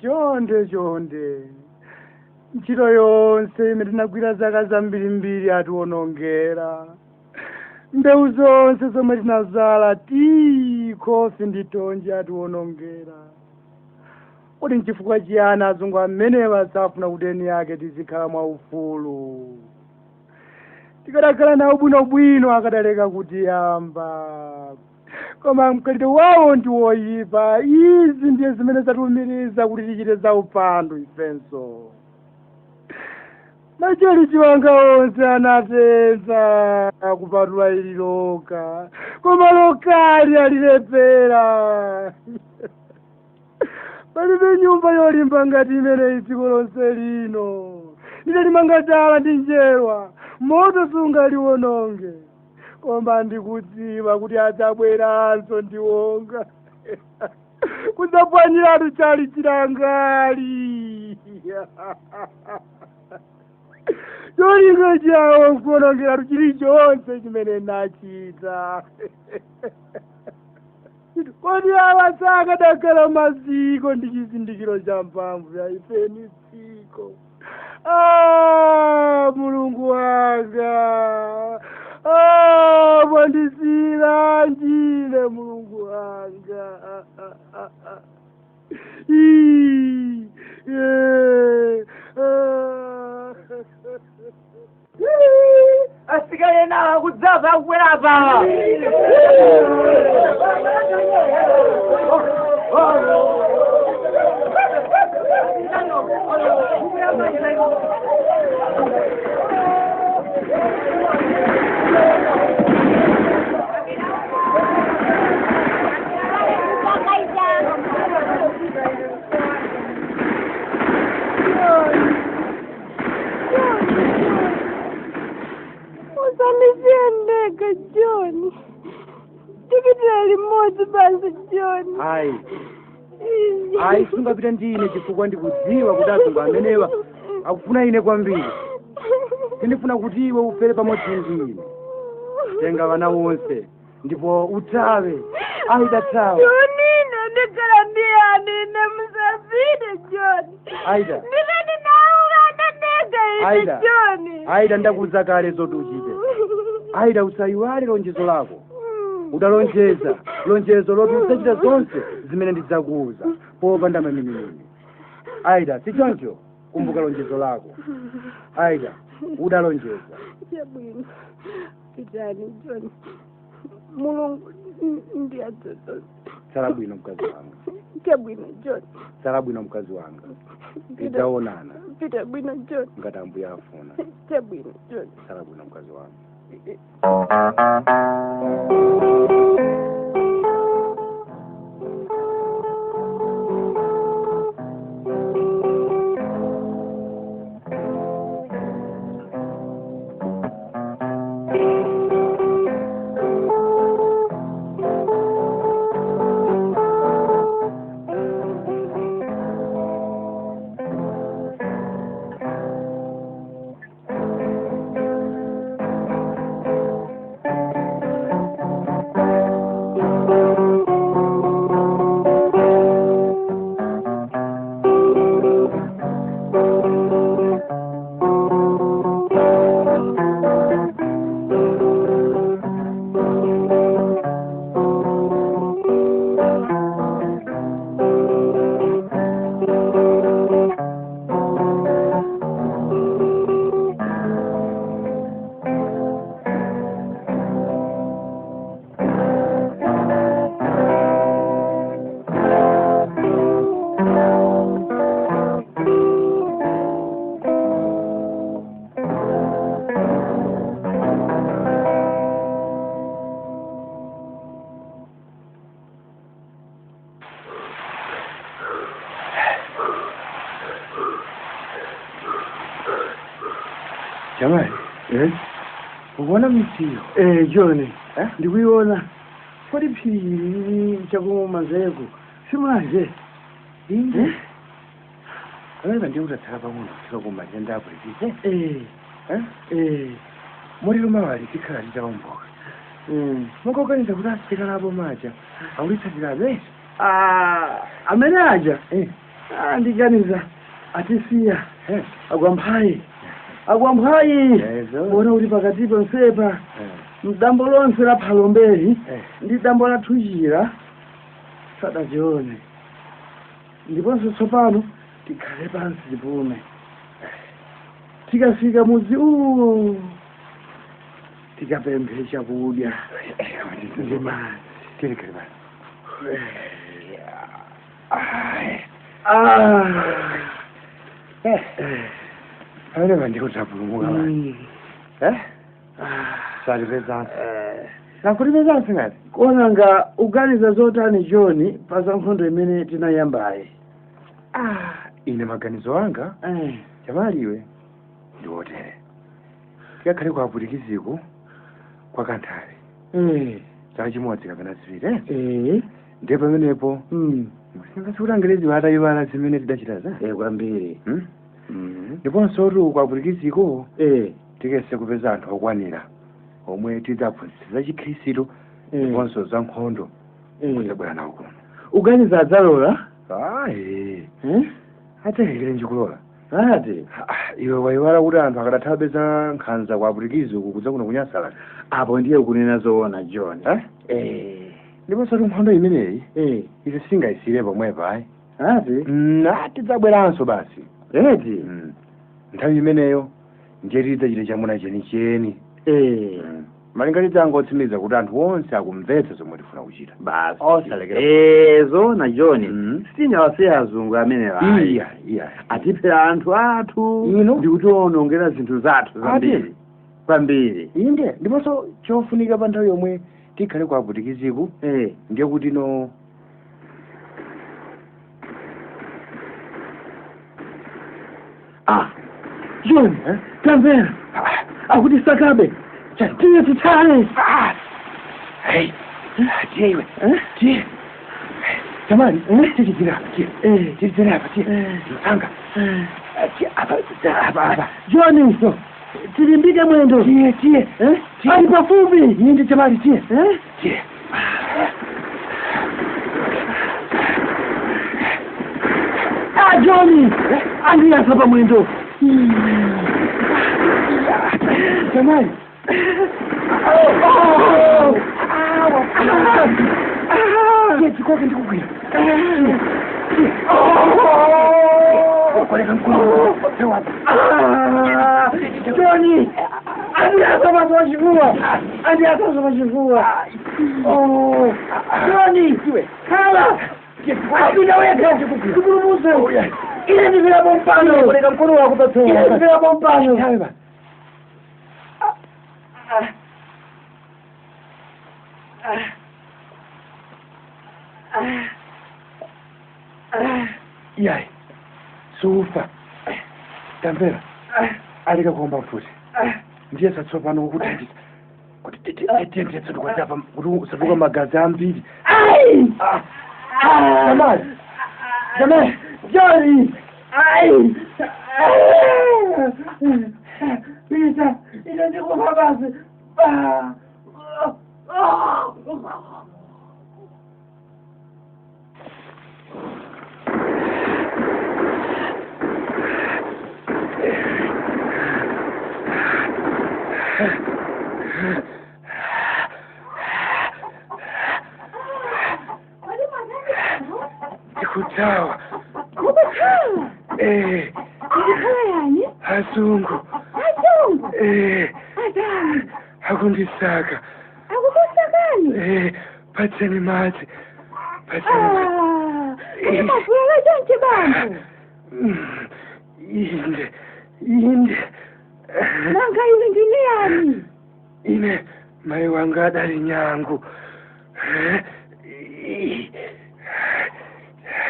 chonde ntchito yonse imene tinagwira zaka zambirimbiri atiwonongera mbewu zonse zomwe tinazala tikhofi ndi tonje atiwonongera kuti nchifukwa chiyani azungu amenewa safuna kuti eni yake tizikhala mwaufulu tikadakhala nawo bwinobwino akadaleka kutiyamba koma mkhalidwe wawo ndi woyipa izi ndiye zimene zatiwumiriza kuti tichite za upandu ifenso machali chiwanga onse anatenza kupatula ili loka koma lokali alilepera palibe nyumba yolimba ngati imene dziko lonse lino lidalimanga tala ndi njerwa moto sungaliwononge koma ndikudziwa kuti adzabweranso ndiwonga kudzapwanyiratu chali chilangali cholinga chawo kuonongeratu chilichonse chimene nachita kodi awa sakadakhala maziko ndi chizindikiro cha mphamvu ya ifeni dziko mulungu wanga mwandisira njine mulungu wanga asikale nawa kudzava kukwera pa Usaniziendeke John. Tikitira limodzi basi John. Ayi sungapita ndine chifukwa ndikudziwa kuti azungu amenewa akufuna ine kwambiri. Ndifuna kuti iwe ufere pamodzi ndi ine. Tenga vana wonse ndipo utawe. Aida tawe. John, ndikhala ndiyani nemusafide John. Aida. Ndikati nawe ndadega ine John. Aida ndakuza kale zoti uchite. Aida usayiwale lonjezo lako. Udalonjeza lonjezo loti usachita zonse zimene ndidzakuuza popanda maminimini. Aida si choncho kumbuka lonjezo lako. Aida udalonjeza. Chabwino pitani John. Mulungu ndiyadzodza. Salabwino mkazi wanga. Chabwino John. Salabwino mkazi wanga. Tidzaonana. Pita bwino John. Ngatambu yafuna. Chabwino John. Salabwino mkazi wanga. Jamani, ubona mitiyo? John, ndikuiona. Kodi phiri chakumanzeko simaje? Inde. Kale ndiye utathala pang'ono tilokumanja ndapo ichi. Muri lumawali tikhala nditaomboka. Mukoganiza kuti asitikalapo maja. Aulitsatira bese. Amene aja? ndiganiza atisiya agwamphai bona uli pakati ponsepa mdambo lonse la phalombeli ndi dambo la thuchira sadachione ndiponso tsopano tikhale pansi tipume tikafika mudzi tikapemphe chakudya ndi madzi Ane vandikutapulumuka salipezansi nakulipezansi ngati konanga uganiza zotani John pa za nkhondo imene tinayambayi. ine maganizo anga chamaliwe ndiwotere tikakhale kwaputikiziko kwa kanthale chaka chimodzi kapena ziwiri ndiye pamenepo singasikulangelezi watayiwala zimene tidachita za kwambiri ndiponso tu kwaputikiziko tikese kupeza anthu okwanira omwe tidzaphunzitsa za chikhristu ndiponso za nkhondo kudzabwera nawo kuno uganiza adzalola atekekere njikulola iwe wayiwala kuti anthu akadathabe za nkhanza kwaputikiziko kudza kuno kunyasala apo ndiye kunena zoona John ndiponso tu nkhondo imeneyi ife singayisire pomwepo tidzabweranso basi nthawi imeneyo ndiye tidzachite chamuna chenicheni malinga tidzangotsimikiza kuti anthu onse akumvetsa zomwe tifuna kuchita basi zoona John sitinawasiya azungu amene atiphera anthu athu ndikutionongera zinthu zathu zambiri kwambiri inde ndiponso chofunika pa nthawi yomwe tikhale kwaputikiziko ndiye kuti no John tamvera akuti sakabe tiye titale tiye iwe tiye jamani tichitira tichitira apa tiye msanga apa John tilimbike mwendo tiye ali pafupi inde jamani tiye John andiyasa pa mwendo jamani chikoke ndikugwira koleka mkulu John andiyasa pa chifuwa John kala Akuna weka kupulumuza. Ile ni vile bompano. Koleka mkono wako patoa. Ile ni vile bompano. Sawa. Yai. Sufa. Tambera. Alika kuomba futhi. Ndiye satsopano ukuthandisa. Kuti titende tsokwata pa kuti sabuka magazi ambiri. Jamani, John! Pita, inachukua basi. Kutawa. Ndikhala yani? Azungu. Hakundisaka. Akukusakani? Patseni madzi. Mavula chonche bantu. Inde. Nanga ine ndine yani? Ine mai wanga adali nyangu.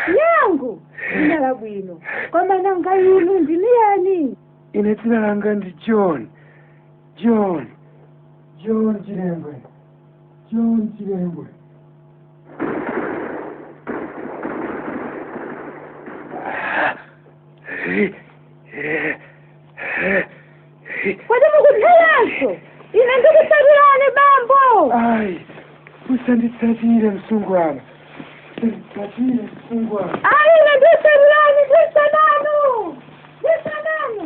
Nyangu? Dzina la bwino. Koma nanga ine ndine yani? Ine dzina langa ndi John Chilembwe. Kwadi mukuthayanso? Ine ndikutsatira bambo. Ai, usanditsatire msungwana. Aile desenani, desenano! Desenano!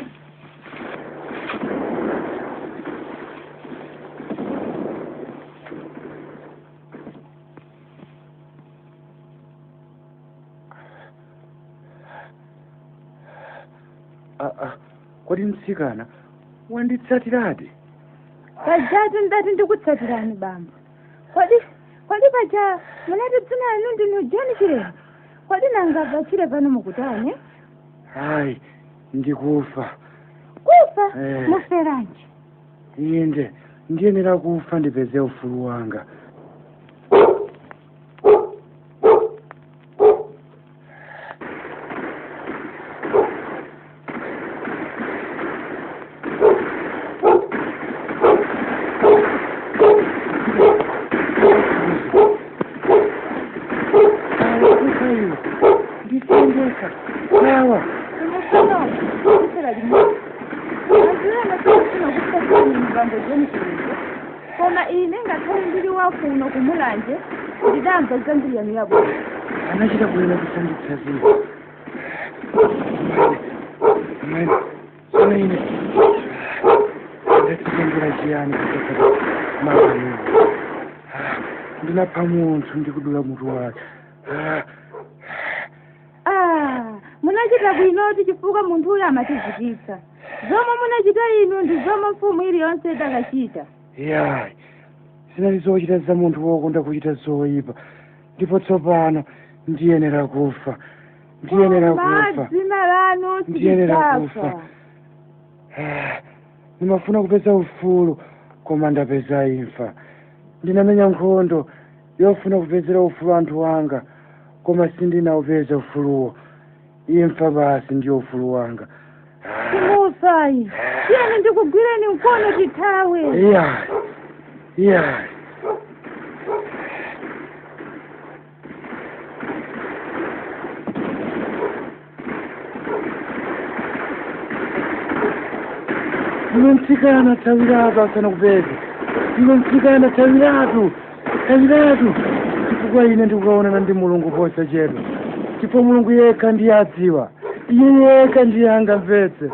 Kodi mtsikana wanditsatiradi? Pajatu ndati ndikutsatirani bamba. Kodi paja munati dzina lanu ndinu John Chilema. Kodi nanga pachire pano mukutani? Hayi, ndikufa. Kufa? Eh. Muferanji. Inde, ndiyenera kufa ndipeze ufulu wanga. Nditendeka. Sawa. Koma ine ngakhale ndili wakuno kumulanje ndidamva zambiri yanu yabo. Anachita kuenda kusanditsazira. Mwana, sana ine. Ndatikengera chiyani kutoka mabani. Ndinapha munthu ndikudula mutu wake. Munachita bwinoti chifukwa munthu uyu amatizikisa. Zomwe munachita inu ndi zomwe mfumu iliyonse idakachita. Yayi, zinali zochita za munthu wokonda kuchita zoyipa. Ndipo tsopano ndiyenera kufa. Ndiyenera kufa. Dzina lanu Ndiyenera kufa. Nimafuna kupeza ufulu, koma ndapeza imfa. Ndinamenya nkhondo yofuna kupezera ufulu anthu wanga, koma sindinaupeza ufuluwo. Imfa basi ndiyo ufulu wanga. Musayi, tiyeni ndikugwireni mkono tithawe. Yayi. Mtsikana tawiratu asana kupeza. Mtsikana tawiratu. Chifukwa ine ndikukaonana ndi Mulungu posa chedu. Chifukwa Mulungu yekha ndiye adziwa. Iye yekha ndiye angamvetse.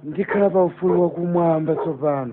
Ndikhala pa ufulu wakumwamba tsopano.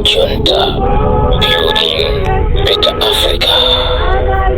Junta, building better Africa.